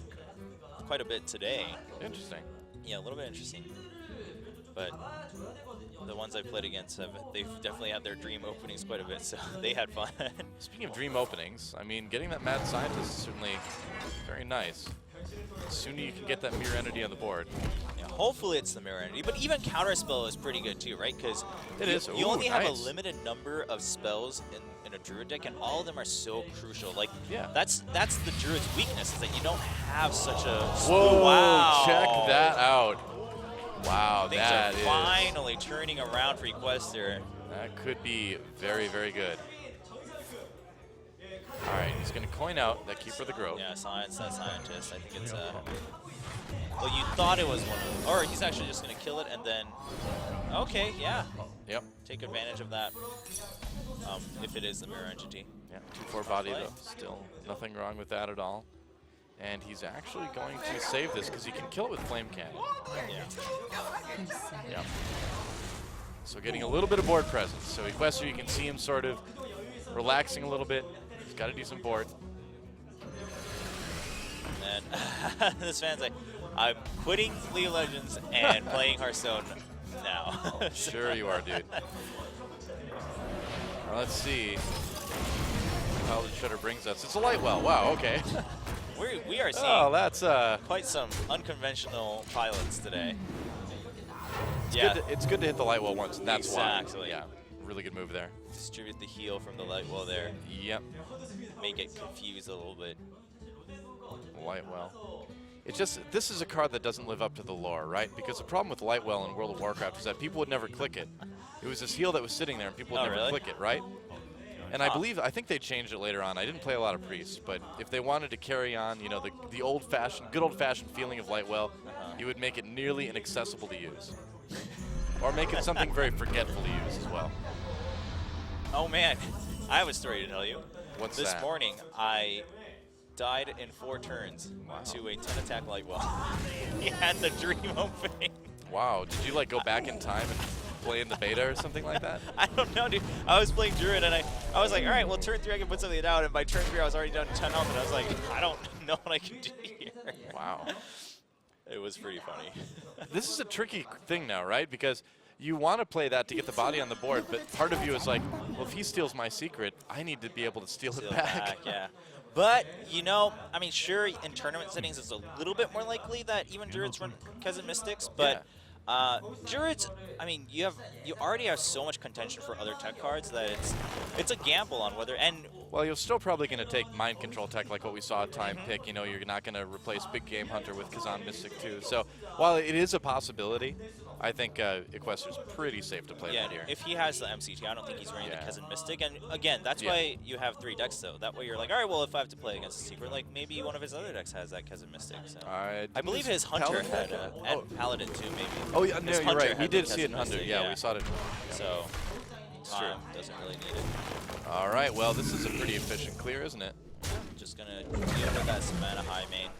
quite a bit today. Interesting. Yeah, a little bit interesting. But the ones I've played against, they've definitely had their dream openings quite a bit, so they had fun. Speaking of dream openings, I mean, getting that Mad Scientist is certainly very nice. The sooner you can get that Mirror Entity on the board. Yeah, hopefully it's the Mirror Entity, but even Counterspell is pretty good too, right? Because you only have a limited number of spells in a Druid deck, and all of them are so crucial. Like, that's the Druid's weakness, is that you don't have such a... Whoa, wow. Check that out. Wow, things are finally turning around for Equester. That could be very, very good. All right, he's going to coin out that Keeper of the Grove. Yeah, Scientist. I think it's well, you thought it was one of them. Or he's actually just going to kill it and then... Okay, yeah. Yep. Take advantage of that if it is the Mirror Entity. Yeah, 2/4 body, though. Still nothing wrong with that at all. And he's actually going to save this because he can kill it with Flame Cannon. Yeah. So getting a little bit of board presence. So Equester, you can see him sort of relaxing a little bit. He's got to do some board. And this fan's like, I'm quitting League of Legends and playing Hearthstone now. Sure you are, dude. Well, let's see how the Shredder brings us. It's a Lightwell. Wow, okay. We are seeing that's quite some unconventional pilots today. It's good to hit the Lightwell once, and that's why. Yeah, really good move there. Distribute the heal from the Lightwell there. Yep. Make it confused a little bit. Lightwell. It's just, this is a card that doesn't live up to the lore, right? Because the problem with Lightwell in World of Warcraft is that people would never click it. It was this heal that was sitting there, and people would never click it, right? And I think they changed it later on. I didn't play a lot of Priests, but if they wanted to carry on, the old-fashioned, good old-fashioned feeling of Lightwell, you would make it nearly inaccessible to use. Or make it something very forgetful to use as well. Oh man, I have a story to tell you. What's this that? morning, I died in 4 turns to a 10 attack light well. He had the dream opening. Wow. Did you like go back in time and play in the beta or something like that? I don't know, dude. I was playing Druid and I was like, all right, well, turn 3 I can put something down. And by turn 3 I was already done 10 health. And I was like, I don't know what I can do here. Wow. It was pretty funny. This is a tricky thing now, right? Because you want to play that to get the body on the board, but part of you is like, well, if he steals my secret, I need to be able to steal it back. Yeah. But, you know, I mean, sure, in tournament settings, it's a little bit more likely that even Druids run Cousin Mystics, but Druids, I mean, you already have so much contention for other tech cards that it's a gamble on whether, and well, you're still probably going to take mind control tech like what we saw at Time Pick. You know, you're not going to replace Big Game Hunter with Kazan Mystic too. So while it is a possibility, I think Equester's pretty safe to play that here. If he has the MCT, I don't think he's running the Cousin Mystic. And again, that's why you have 3 decks, though. That way you're like, all right, well, if I have to play against a secret, like maybe one of his other decks has that Cousin Mystic. So. I believe his Hunter had and Paladin too, maybe. Oh yeah, no, you're right. We did see it in Hunter. Yeah, we saw it. So Time doesn't really need it. All right, well, this is a pretty efficient clear, isn't it? Just gonna deal with that Savannah High main.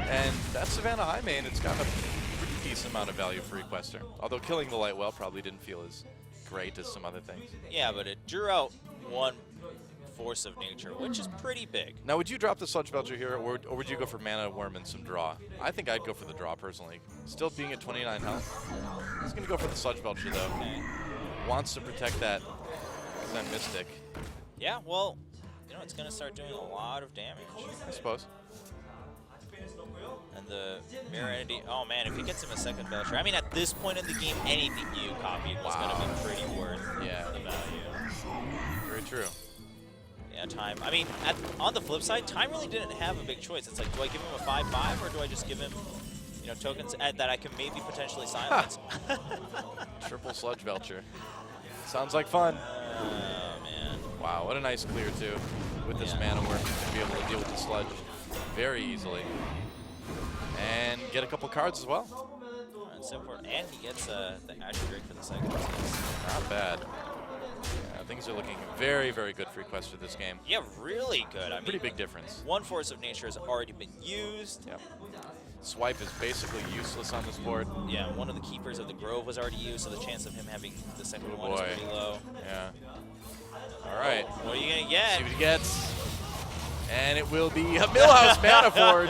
And that Savannah High main, it's got a pretty decent amount of value for Equester. Although killing the Lightwell probably didn't feel as great as some other things. Yeah, but it drew out 1 Force of Nature, which is pretty big. Now, would you drop the Sludge Belcher here, or would you go for Mana Worm and some draw? I think I'd go for the draw, personally. Still being at 29 health. He's going to go for the Sludge Belcher, though. Okay. Wants to protect that Mystic. Yeah, well, you know, it's going to start doing a lot of damage. I suppose. And the Mirror Entity, oh man, if he gets him a second Belcher, I mean, at this point in the game, anything you copied was going to be pretty worth the value. Very true. Yeah, Time. I mean, on the flip side, Time really didn't have a big choice. It's like, do I give him a 5/5 or do I just give him, you know, tokens that I can maybe potentially silence? Triple Sludge Belcher. Sounds like fun. Oh, man. Wow, what a nice clear, too. With this Mana Worm, to be able to deal with the Sludge very easily. And get a couple cards as well. And he gets the Azure Drake for the second. Not bad. Yeah, things are looking very, very good for Equester this game. Yeah, really good. I mean, pretty big difference. 1 Force of Nature has already been used. Yep. Swipe is basically useless on this board. Yeah, one of the Keepers of the Grove was already used, so the chance of him having the second one is pretty low. Yeah. All right. What are you going to get? See what he gets. And it will be a Millhouse Mana Forge.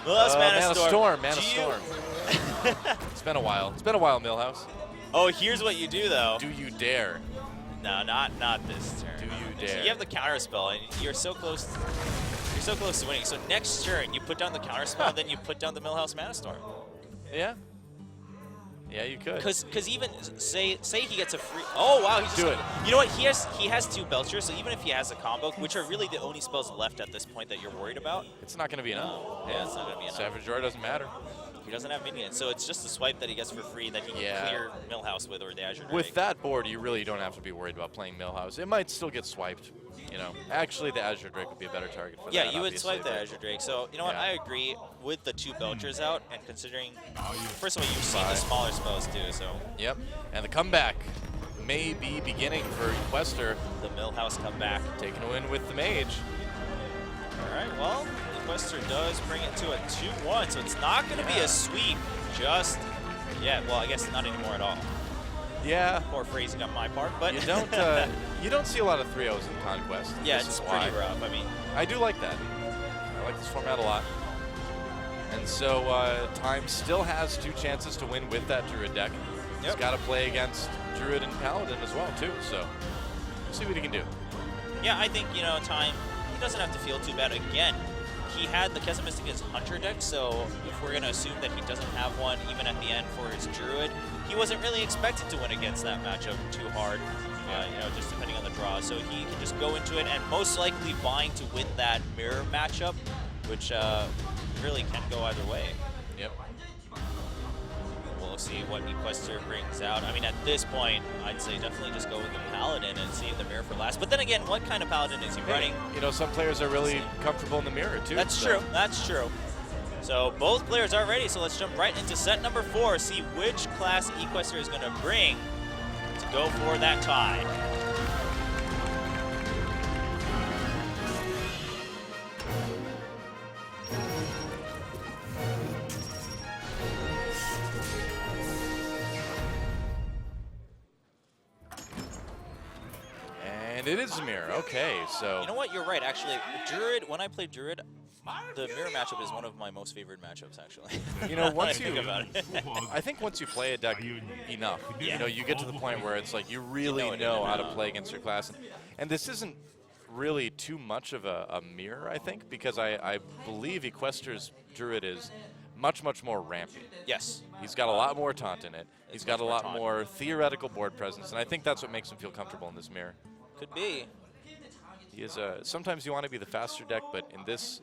Millhouse Mana Storm. Mana Storm. It's been a while. It's been a while, Millhouse. Oh, here's what you do, though. Do you dare? No, not this turn. Do you dare? So you have the counter spell, and you're so close. You're so close to winning. So next turn, you put down the counter spell, and then you put down the Millhouse Mana Storm. Yeah. Yeah, you could. Because even say he gets a free. Oh wow, he just do it. You know what? He has 2 Belchers, so even if he has a combo, which are really the only spells left at this point that you're worried about, it's not going to be enough. Yeah, it's not going to be enough. Savage Roar doesn't matter. He doesn't have minions, so it's just a swipe that he gets for free that he can clear Millhouse with, or the Azure Drake. With that board, you really don't have to be worried about playing Millhouse. It might still get swiped. You know, actually, the Azure Drake would be a better target for that. Yeah, you would swipe the Azure Drake. So, you know what? I agree with the 2 Belchers out, and considering, first of all, you've seen the smaller spells too, so. Yep, and the comeback may be beginning for Equester. The Millhouse comeback. Taking a win with the Mage. All right, well, Equester does bring it to a 2-1, so it's not going to be a sweep just yet. Well, I guess not anymore at all. Yeah. Poor phrasing on my part, but you don't see a lot of 3-0s in Conquest. Yeah, it's pretty rough. I mean, I do like that. I like this format a lot. And so Time still has 2 chances to win with that Druid deck. He's got to play against Druid and Paladin as well too. So we'll see what he can do. Yeah, I think, you know, Time, he doesn't have to feel too bad. Again, he had the Cousin Mystic in his Hunter deck, so if we're going to assume that he doesn't have one even at the end for his Druid, he wasn't really expected to win against that matchup too hard, you know, just depending on the draw. So he can just go into it and most likely vying to win that mirror matchup, which really can go either way. Yep. We'll see what Equester brings out. I mean, at this point, I'd say definitely just go with the Paladin and save the mirror for last. But then again, what kind of Paladin is he running? You know, some players are really comfortable in the mirror too. That's true. That's true. So both players are ready, so let's jump right into set number 4, see which class Equester is going to bring to go for that tie. And it is a mirror. Okay, so. You know what? You're right. Actually, Druid. When I play Druid, the mirror matchup is one of my most favorite matchups. Actually. You know, once you. think about it. I think once you play a deck enough, Yeah. you know, you get to the point where it's like you really know how to play against your class, and this isn't really too much of a mirror, I think, because I believe Equester's Druid is much more rampy. Yes. He's got a lot more taunt in it. He's got a lot taunt. more theoretical board presence, and I think that's what makes him feel comfortable in this mirror. Could be. He is sometimes you want to be the faster deck, but in this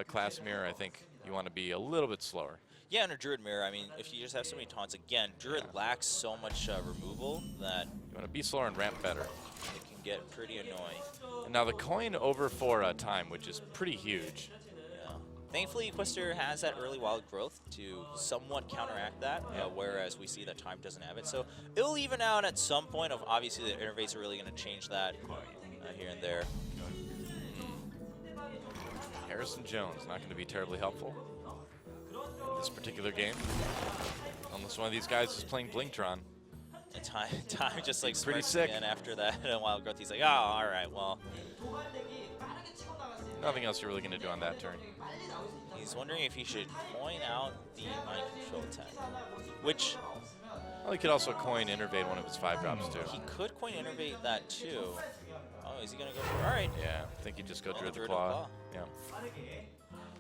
class mirror, I think you want to be a little bit slower. Yeah, in a Druid mirror, I mean, if you just have so many taunts, again, Druid lacks so much removal that You want to be slower and ramp better. it can get pretty annoying. And now the coin over for time, which is pretty huge. Yeah. Thankfully, Equester has that early wild growth to somewhat counteract that, whereas we see that time doesn't have it. So it'll even out at some point. Of obviously, the interface are really going to change that here and there. Harrison Jones not going to be terribly helpful in this particular game, unless one of these guys is playing Blinktron. And time just like Pretty smirks sick. again after that wild growth. He's like, oh, all right, well. Nothing else you're really going to do on that turn. He's wondering if he should coin out the mind control attack, which Well, he could also coin Innervate one of his 5-drops too. he could coin innervate that too. Oh, is he going to go for all right? Yeah, I think you just go Druid the Druid of Claw. Claw. Yeah.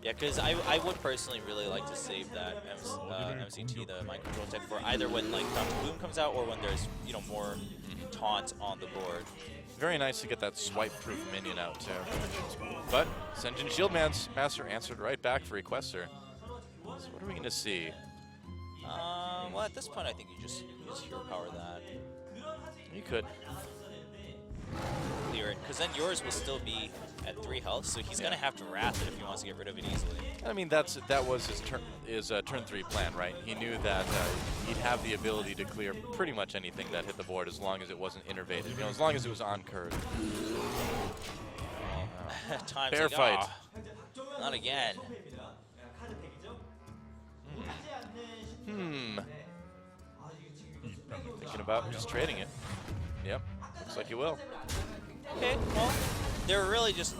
Yeah, because I would personally really like to save that MCT, the mind control tech, for either when like Boom comes out or when there's more taunt on the board. Very nice to get that swipe-proof minion out too. But Senjin Shieldmaster answered right back for Equester. So what are we going to see? Well, at this point, I think you just hero power that. You could. Clear it, because then yours will still be at 3 health, so he's gonna have to wrath it if he wants to get rid of it easily. I mean, that was his turn 3 plan, right? He knew that he'd have the ability to clear pretty much anything that hit the board as long as it wasn't innervated. You know, as long as it was on curve. Time's Bear like, fight. "Oh, not again. Thinking about just trading it. Yep, looks like he will. Okay, well, they're really just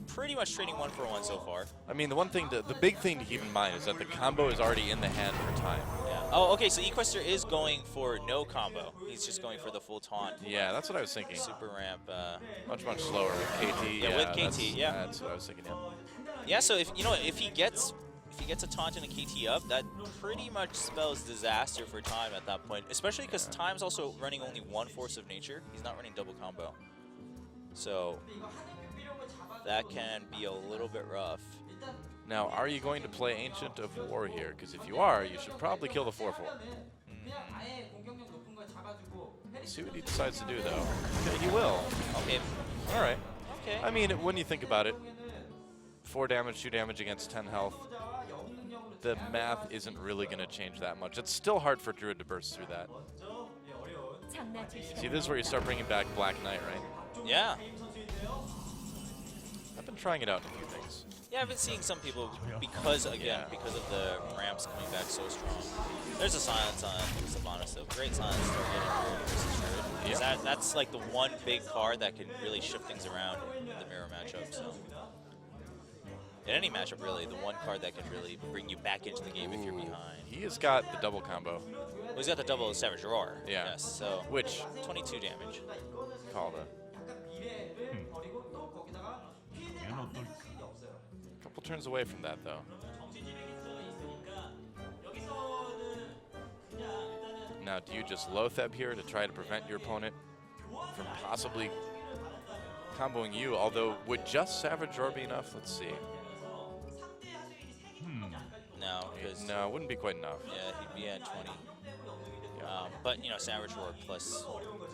pretty much trading 1 for 1 so far. I mean, the big thing to keep in mind is that the combo is already in the hand for time. Yeah. Oh, okay, so Equester is going for no combo. He's just going for the full taunt. Yeah, that's what I was thinking. Super ramp. Much slower with KT. Yeah, with KT, That's what I was thinking. Yeah. Yeah, so if he gets a taunt and a KT up, that pretty much spells disaster for time at that point. Especially because time's also running only 1 force of nature. He's not running double combo. So that can be a little bit rough. Now, are you going to play Ancient of War here? Because if you are, you should probably kill the 4/4. See what he decides to do, though. Okay, he will. Okay. All right. Okay. I mean, when you think about it, 4 damage, 2 damage against 10 health, the math isn't really going to change that much. It's still hard for Druid to burst through that. See, this is where you start bringing back Black Knight, right? Yeah. I've been trying it out in a few things. Yeah, I've been seeing some people because of the ramps coming back so strong. There's a silence on Sylvanas, though. Great silence for getting Druid versus Druid. Yep. That's like the one big card that can really shift things around in the mirror matchup. So in any matchup, really, the one card that can really bring you back into the game if you're behind. He has got the double combo. Well, he's got the double Savage Roar. Yeah. Yes. So Which 22 damage. called a couple turns away from that, though. Now, do you just Lotheb here to try to prevent your opponent from possibly comboing you? Although, would just Savage Roar be enough? Let's see. No, because No, it wouldn't be quite enough. yeah, he'd be at 20. But you know, Savage Roar plus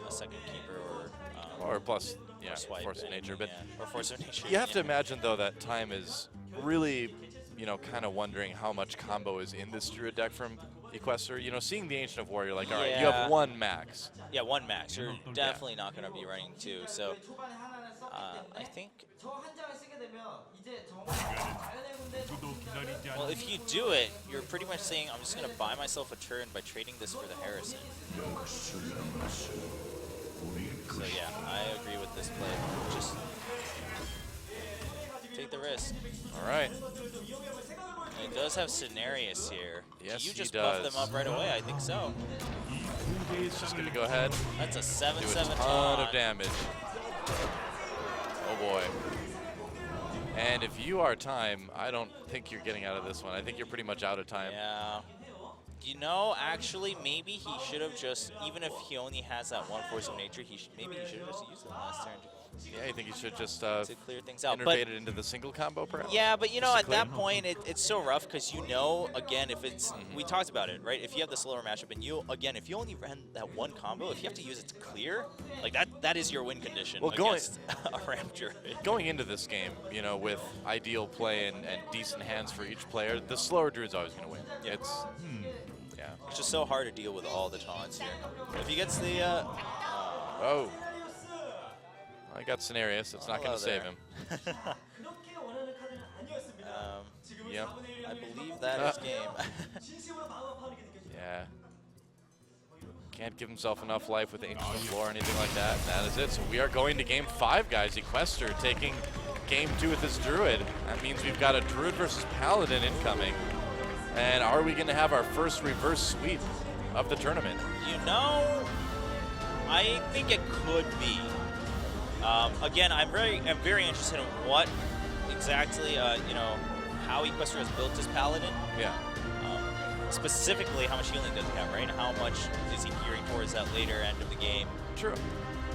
a second keeper Or plus, yeah, swipe Force of Nature. But or Force of Nature. you have to imagine, though, that time is really, you know, kind of wondering how much combo is in this Druid deck from Equester. You know, seeing the Ancient of War, you're like, all right, you have 1 max. Yeah, 1 max. You're definitely not going to be running 2. So I think, well, if you do it, you're pretty much saying, I'm just going to buy myself a turn by trading this for the Harrison. So yeah, I agree with this play. Just take the risk. All right. It does have Cenarius here. Yes, Do you just he buff does. them up right away? I think so. He's just going to go ahead. That's a 7/7 do a ton taunt. of damage. Oh boy. And if you are time, I don't think you're getting out of this one. I think you're pretty much out of time. Yeah. You know, actually, maybe he should have just, even if he only has that one force of nature, maybe he should have just used it last turn. Yeah, you think you should just To clear things out. innervate it into the single combo, perhaps? Yeah, but you know, Just at to clear? that point, it's so rough because you know, again, if it's, we talked about it, right? If you have the slower matchup and you, again, if you only ran that one combo, if you have to use it to clear, like that is your win condition against a ramp druid. Going into this game, you know, with ideal play and decent hands for each player, the slower druid's always going to win. Yeah. It's It's just so hard to deal with all the taunts here. If he gets the, oh. I got Cenarius. It's not going to save him. Yep. I believe that is game. Yeah. Can't give himself enough life with Ancient of Lore or anything like that. And that is it. So we are going to game 5, guys. Equester taking game 2 with his druid. That means we've got a druid versus paladin incoming. And are we going to have our first reverse sweep of the tournament? You know, I think it could be. Again, I'm very interested in what exactly, you know, how Equester has built his paladin. Yeah. Specifically, how much healing does he have, right? How much is he gearing towards that later end of the game? True.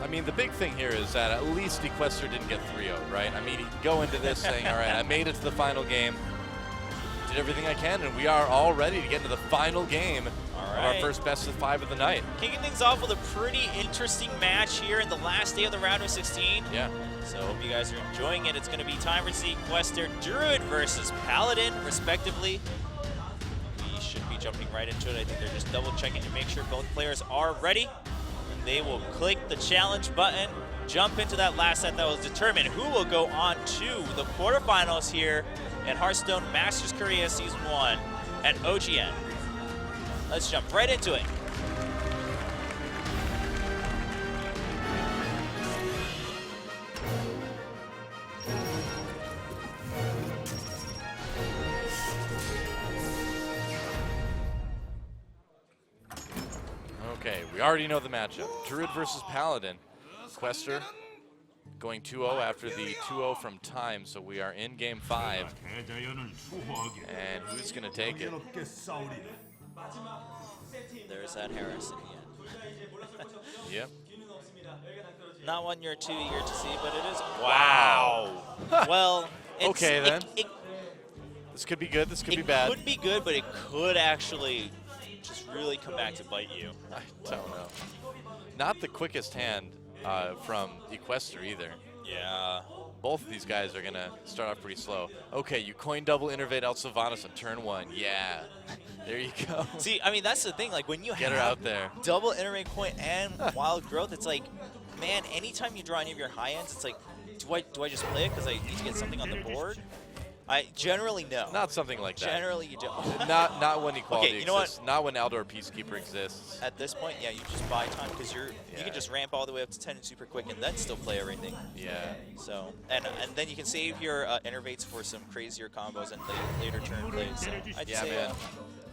I mean, the big thing here is that at least Equester didn't get 3-0, right? I mean, he can go into this saying, all right, I made it to the final game, did everything I can, and we are all ready to get into the final game of our first best of 5 of the night. Kicking things off with a pretty interesting match here in the last day of the round of 16. Yeah. So hope you guys are enjoying it. It's going to be time for Equester Druid versus Paladin, respectively. We should be jumping right into it. I think they're just double checking to make sure both players are ready. And they will click the challenge button, jump into that last set that will determine who will go on to the quarterfinals here at Hearthstone Masters Korea Season 1 at OGN. Let's jump right into it. Okay, we already know the matchup. Druid versus Paladin. Equester going 2-0 after the 2-0 from time, so we are in game 5. And who's going to take it? There's that Harris in the end. Yep. Not one you're too eager to see, but it is. Wow. Well, it's, okay then. This could be good. This could be bad. It could be good, but it could actually just really come back to bite you. I don't know. Not the quickest hand from Equester either. Yeah. Both of these guys are going to start off pretty slow. Okay, you coin double innervate out Sylvanas on turn 1. Yeah. There you go. See, I mean, that's the thing. Like, when you Get her out there. Double innervate coin and wild growth, it's like, man, anytime you draw any of your high ends, it's like, do I just play it because I need to get something on the board? I generally no. Not something like that. Generally you don't. not when equality you know exists. What? Not when Aldor Peacekeeper exists. At this point, yeah, you just buy time because you can just ramp all the way up to 10 and super quick and then still play everything. Yeah. So and then you can save your innervates for some crazier combos and later turn plays. So I'd say, man.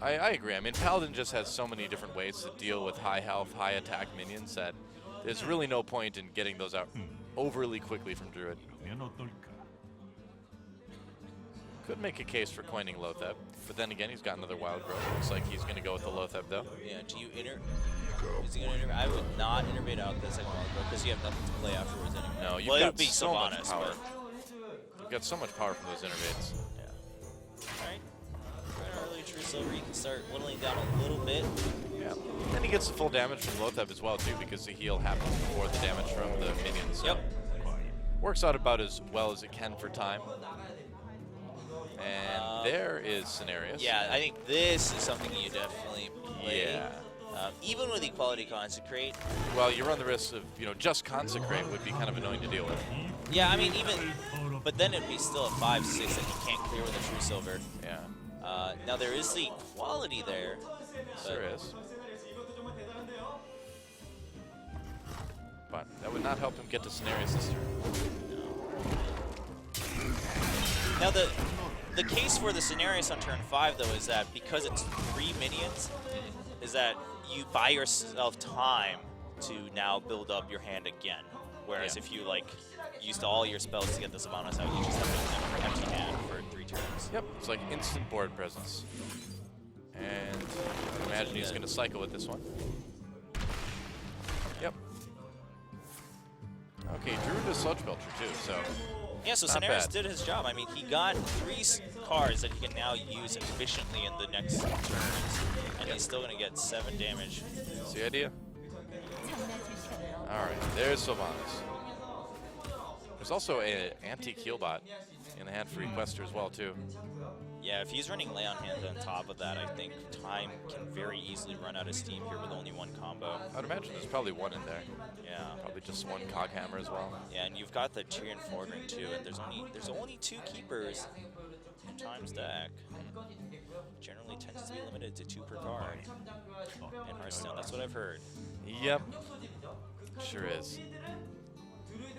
I agree. I mean, Paladin just has so many different ways to deal with high health, high attack minions that there's really no point in getting those out overly quickly from Druid. Could make a case for coining Lotheb, but then again, he's got another wild growth. Looks like he's going to go with the Lotheb, though. Yeah, do you is he going to I would not innervate out the second wild growth because you have nothing to play afterwards anyway. No, you've well, got it would be so much Sylvanas, power. You've got so much power from those innervates. Yeah. All right. Early True Silver, you can start whittling down a little bit. Yeah. Then he gets the full damage from Lotheb as well, too, because the heal happens before the damage from the minions. So yep. Works out about as well as it can for time. And there is Cenarius. Yeah, I think this is something you definitely play. Yeah. Even with Equality Consecrate. Well, you run the risk of, just Consecrate would be kind of annoying to deal with. Yeah, I mean, but then it'd be still a 5/6 that you can't clear with a True Silver. Yeah. Now there is the Equality there. There is. but that would not help him get to Scenarios this turn. Now the case for the Scenarios on turn 5 though is that because it's 3 minions, is that you buy yourself time to now build up your hand again. Whereas if you like used all your spells to get the Sylvanas out, you just have an empty hand for 3 turns. Yep, it's like instant board presence. And I imagine he's going to cycle with this one. Yep. Okay, drew into Sludge Belcher too, so. Yeah, so Scenarios did his job. I mean, he got 3 cards that he can now use efficiently in the next turns, and he's still going to get 7 damage. See the idea? All right, there's Sylvanas. There's also an antique heal bot in the hand for Equester as well too. Yeah, if he's running Lay on Hand on top of that, I think time can very easily run out of steam here with only 1 combo. I'd imagine there's probably 1 in there. Yeah. Probably just 1 Cog Hammer as well. Yeah, and you've got the Tyrian Fordring too, and there's only 2 keepers in Time's deck. Generally tends to be limited to 2 per card in Hearthstone. That's what I've heard. Yep. Sure is.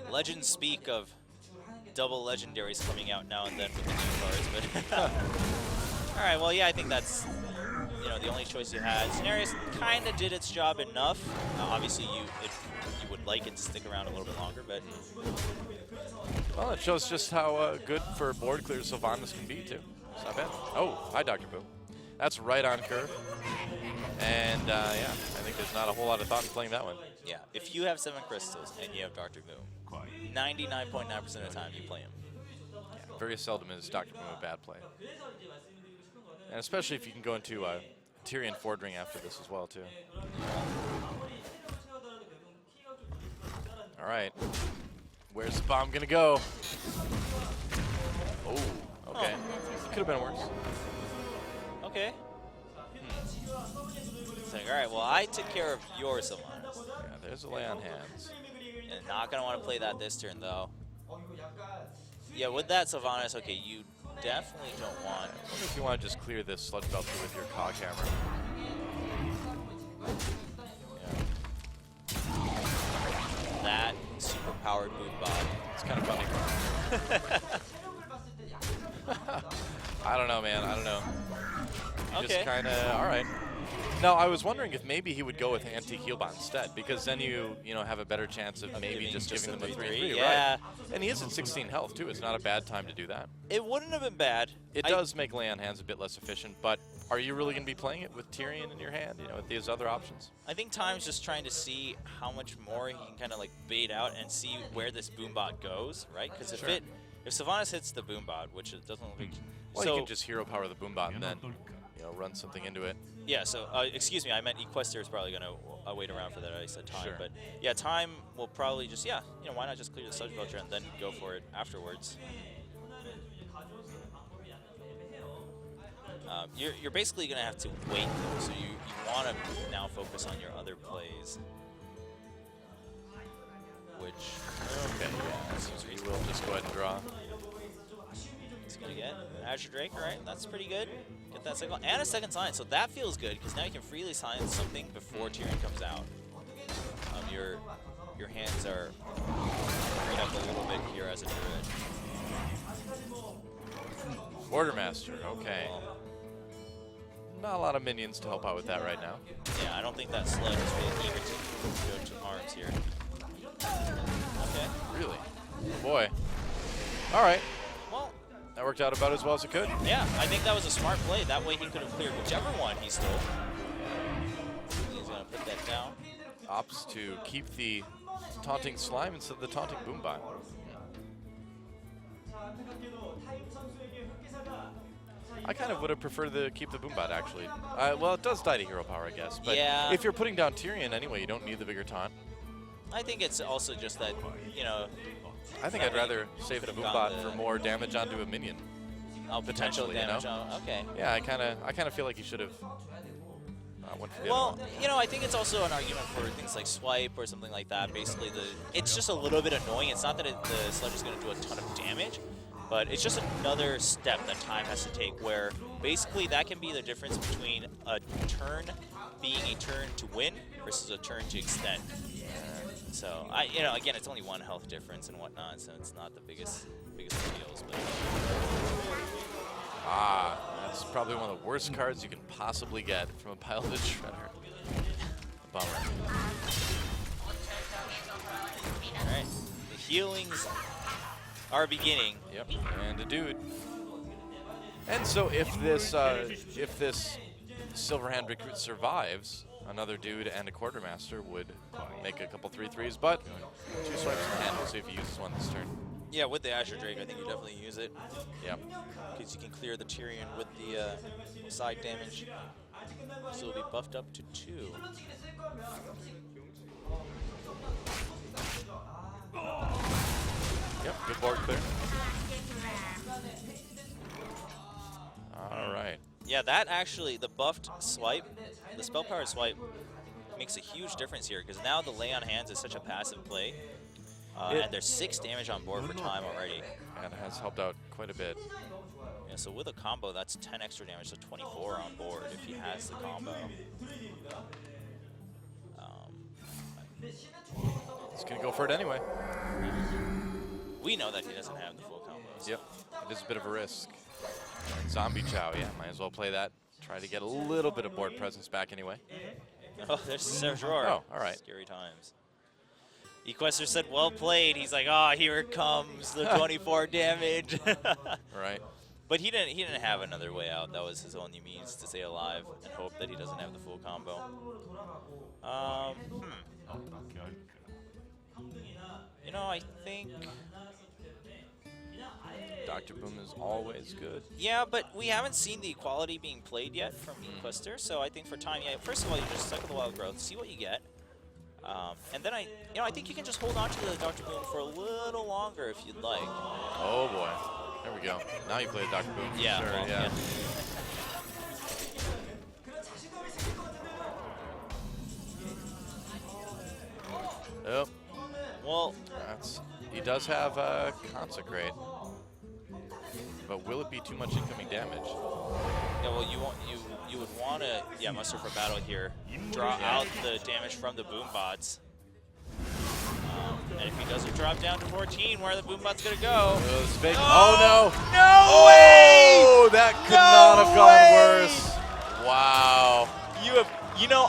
Legends speak of double legendaries coming out now and then with the new cards, but all right. Well, yeah, I think that's the only choice you had. Scenarios kind of did its job enough. Obviously, you would like it to stick around a little bit longer, but well, it shows just how good for board clear Sylvanas can be too. It's not bad. Oh, hi, Dr. Boo. That's right on curve. And yeah, I think there's not a whole lot of thought in playing that one. Yeah, if you have 7 crystals and you have Dr. Boom, 99.9% of the time you play him. Yeah, very seldom is Dr. Boom a bad play. And especially if you can go into Tyrian Fordring after this as well too. All right, where's the bomb gonna go? Oh, okay. Could have been worse. Okay. It's like, all right, well, I took care of your Sylvanas. Yeah, there's a Lay on Hands. And not going to want to play that this turn, though. Yeah, with that Sylvanas, okay, you definitely don't want. I wonder if you want to just clear this Sludge Belcher with your Cog Hammer. Yeah. That super powered boot bot. It's kind of funny. I don't know, man. I don't know. Just kind of, all right. Now, I was wondering if maybe he would go with Antique Healbot instead, because then you have a better chance of maybe just giving them a 3/3, yeah. right? And he is at 16 health, too. It's not a bad time to do that. It wouldn't have been bad. It does make Lay on Hands a bit less efficient, but are you really going to be playing it with Tyrian in your hand, with these other options? I think Time's just trying to see how much more he can kind of like bait out and see where this Boombot goes, right? Because if Sylvanas hits the Boombot, which it doesn't look like... Well, you can just hero power the Boombot and then run something into it. Yeah, so, excuse me, I meant Equester is probably going to wait around for that. I said Time. Sure. But, yeah, Time will probably just, why not just clear the Sludge Belcher and then go for it afterwards. You're basically going to have to wait, though, so you want to now focus on your other plays. Which, okay, yeah, so you will just go ahead and draw. He's going to get Azure Drake, all right, that's pretty good. Get that cycle, and a second sign, so that feels good, because now you can freely sign something before Tyrian comes out. Your hands are freed up a little bit here as a druid. Quartermaster, okay. Not a lot of minions to help out with that right now. Yeah, I don't think that Sludge is really eager to go to arms here. Okay. Really? Boy. All right. Well, that worked out about as well as it could. Yeah, I think that was a smart play. That way he could have cleared whichever one he stole. He's going to put that down. Opts to keep the Taunting Slime instead of the Taunting Boombot. I kind of would have preferred to keep the Boombot, actually. Well, it does die to hero power, I guess. But if you're putting down Tyrian anyway, you don't need the bigger taunt. I think it's also just that, I think I'd rather save the Boombot for more damage onto a minion. Oh, potential damage on, okay. Yeah, I kind of feel like you should have went for the other one. I think it's also an argument for things like swipe or something like that. Basically, it's just a little bit annoying. It's not that the Sludge is going to do a ton of damage, but it's just another step that Time has to take where basically that can be the difference between a turn being a turn to win versus a turn to extend. So again, it's only 1 health difference and whatnot, so it's not the biggest of deals. But that's probably one of the worst cards you can possibly get from a Piloted Shredder. Bummer. All right, the healings are beginning. Yep, and a dude. And so if this Silverhand recruit survives, another dude and a quartermaster would make a couple 3-3s, but 2 swipes in the hand. We'll see if he uses one this turn. Yeah, with the Azure Drake, I think you definitely use it. Yep. Because you can clear the Tyrion with the side damage. So it'll be buffed up to 2. Yep, good board clear. All right. Yeah, that actually, the buffed swipe, the spell-powered swipe, makes a huge difference here, because now the Lay on Hands is such a passive play. And there's 6 damage on board for time already. And it has helped out quite a bit. Yeah, so with a combo, that's 10 extra damage, so 24 on board if he has the combo. He's going to go for it anyway. We know that he doesn't have the full combos. Yep, it is a bit of a risk. And Zombie Chow, yeah, might as well play that. Try to get a little bit of board presence back anyway. Oh, there's Serge Roar. Oh, all right. Scary times. Equester said, well played. He's like, oh, here it comes, the 24 damage. Right. But he didn't have another way out. That was his only means to stay alive and hope that he doesn't have the full combo. I think Dr. Boom is always good. Yeah, but we haven't seen the equality being played yet from Equester, so I think for time, yeah, first of all, you just cycle the Wild Growth, see what you get. And then I think you can just hold on to the Dr. Boom for a little longer if you'd like. Oh boy, there we go. Now you play the Dr. Boom. Yeah, sure, well, yeah. Yep. Well, he does have Consecrate, but will it be too much incoming damage? yeah, well, you would want to muster for battle here, draw out the damage from the boom bots. And if he doesn't drop down to 14, where are the boom bots gonna go? It's big. Oh no! No way! Oh, that could not have gone worse. Wow.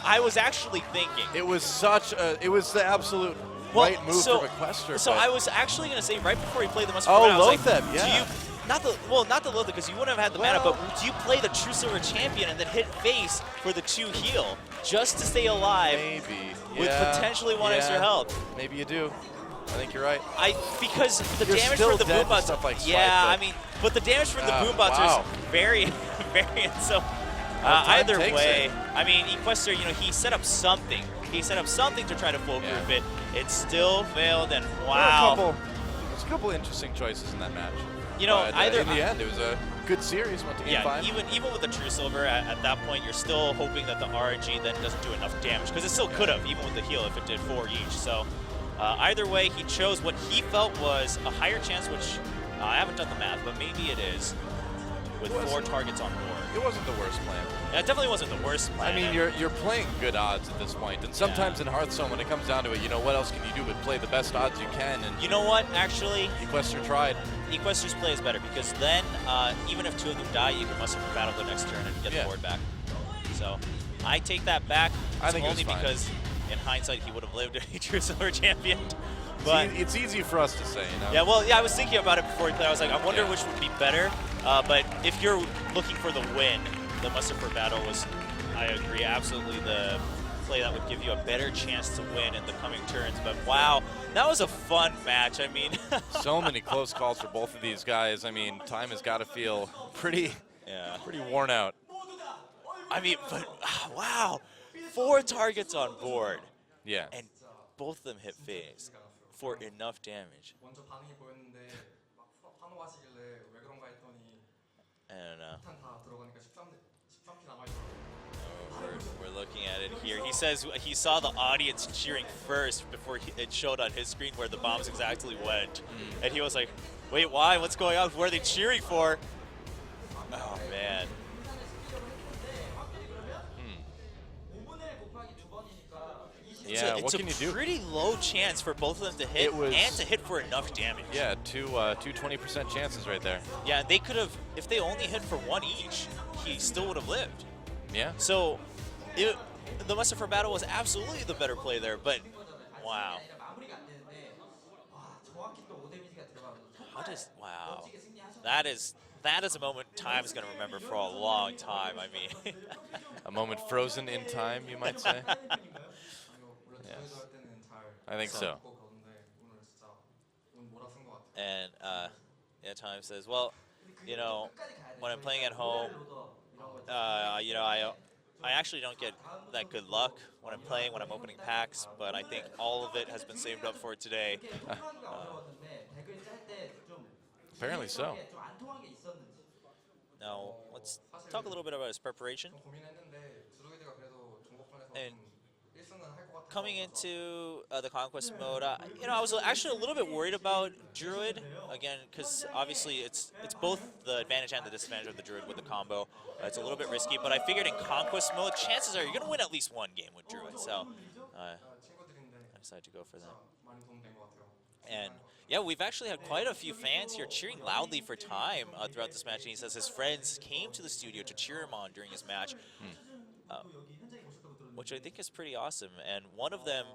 I was actually thinking. It was the absolute right move from Equester. So I was actually going to say right before he played the muster. Lotheb, yeah. Not the Lotheb because you wouldn't have had the mana, but do you play the True Silver Champion and then hit face for the 2 heal just to stay alive? Maybe. With potentially 1 extra health. Maybe you do. I think you're right. Because the You're damage still from the dead boom bots. to stuff like Yeah, Swipe, I mean, but the damage from the boom bots wow. is very, so. Either way, I mean, Equester, he set up something. He set up something to try to foolproof it. It still failed, and wow. There's a couple interesting choices in that match. Either in the end, it was a good series. Went to game 5. even with the True Silver, at that point, you're still hoping that the RNG then doesn't do enough damage, because it still could have, even with the heal, if it did 4 each. So either way, he chose what he felt was a higher chance, which I haven't done the math, but maybe it is, with 4 targets on board. It wasn't the worst plan. It definitely wasn't the worst plan. I mean, you're playing good odds at this point, and sometimes in Hearthstone, when it comes down to it, what else can you do but play the best odds you can? And you know what? Actually, Equester tried. Equester's play is better because then, even if 2 of them die, you can muster for battle the next turn and get the board back. So I take that back. I think only because, in hindsight, he would have lived a True Silver Champion. But it's easy for us to say, Yeah, well, I was thinking about it before he played. I was like, I wonder which would be better. But if you're looking for the win, the muster for battle was, I agree, absolutely the play that would give you a better chance to win in the coming turns. But wow, that was a fun match. I mean, so many close calls for both of these guys. I mean, time has got to feel pretty worn out. I mean, but wow, 4 targets on board. Yeah. And both of them hit phase for enough damage. I don't know. We're looking at it here. He says he saw the audience cheering first before it showed on his screen where the bombs exactly went. And he was like, wait, why? What's going on? What are they cheering for? Oh, man. Yeah, it's what can you do? pretty low chance for both of them to hit and to hit for enough damage. Yeah, two 20% chances right there. Yeah, they could have, if they only hit for one each, he still would have lived. Yeah. So the muster for battle was absolutely the better play there, but wow. Wow. That is a moment time's going to remember for a long time, I mean. A moment frozen in time, you might say. Yes. I think so. And yeah, Time says, well, you know, when I'm playing at home, you know, I actually don't get that good luck when I'm playing, when I'm opening packs, but I think all of it has been saved up for today. Apparently so. Now, let's talk a little bit about his preparation. And coming into the Conquest mode, you know, I was actually a little bit worried about Druid, again, because obviously it's both the advantage and the disadvantage of the Druid with the combo. It's a little bit risky, but I figured in Conquest mode, chances are you're going to win at least one game with Druid, so I decided to go for that. And yeah, we've actually had quite a few fans here cheering loudly for Time throughout this match, and he says his friends came to the studio to cheer him on during his match, which I think is pretty awesome. And one of them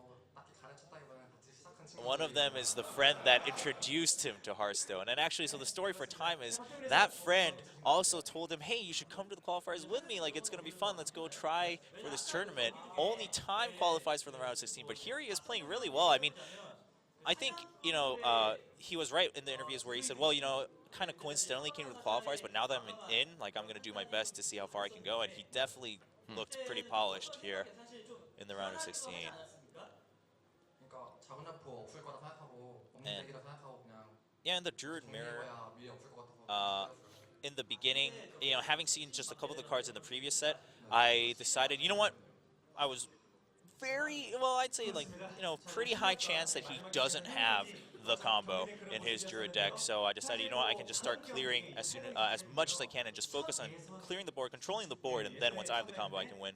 is the friend that introduced him to Hearthstone. And actually, so the story for Time is that friend also told him, hey, you should come to the qualifiers with me. Like, it's going to be fun. Let's go try for this tournament. Only Time qualifies for the round of 16, but here he is playing really well. I mean, I think, you know, he was right in the interviews where he said, well, you know, kind of coincidentally came to the qualifiers, but now that I'm in, like, I'm going to do my best to see how far I can go. And he definitely looked pretty polished here in the round of 16. And yeah, in the Druid Mirror, in the beginning, you know, having seen just a couple of the cards in the previous set, I decided, you know what, I was very, well, I'd say, like, you know, pretty high chance that he doesn't have the combo in his Druid deck. So I decided, you know what, I can just start clearing as much as I can and just focus on clearing the board, controlling the board, and then once I have the combo, I can win.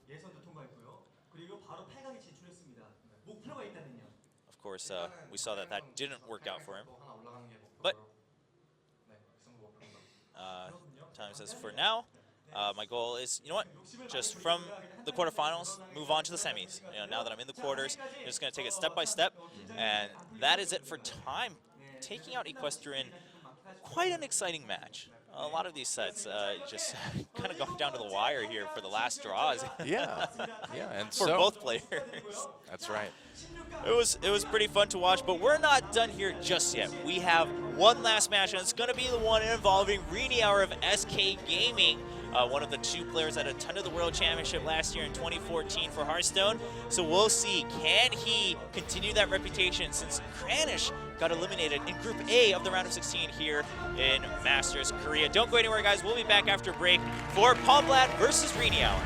Of course, we saw that that didn't work out for him. But Time says, for now, my goal is, you know what, just from the quarterfinals, move on to the semis. You know, now that I'm in the quarters, I'm just going to take it step by step, and that is it for Time. Taking out Equester in quite an exciting match. A lot of these sets just kind of going down to the wire here for the last draws. Yeah, yeah, and for both players. That's right. It was pretty fun to watch, but we're not done here just yet. We have one last match, and it's going to be the one involving Hour of SK Gaming, one of the two players that attended the World Championship last year in 2014 for Hearthstone. So we'll see, can he continue that reputation since Kranish got eliminated in Group A of the round of 16 here in Masters Korea. Don't go anywhere, guys. We'll be back after break for Palmblatt versus Hour.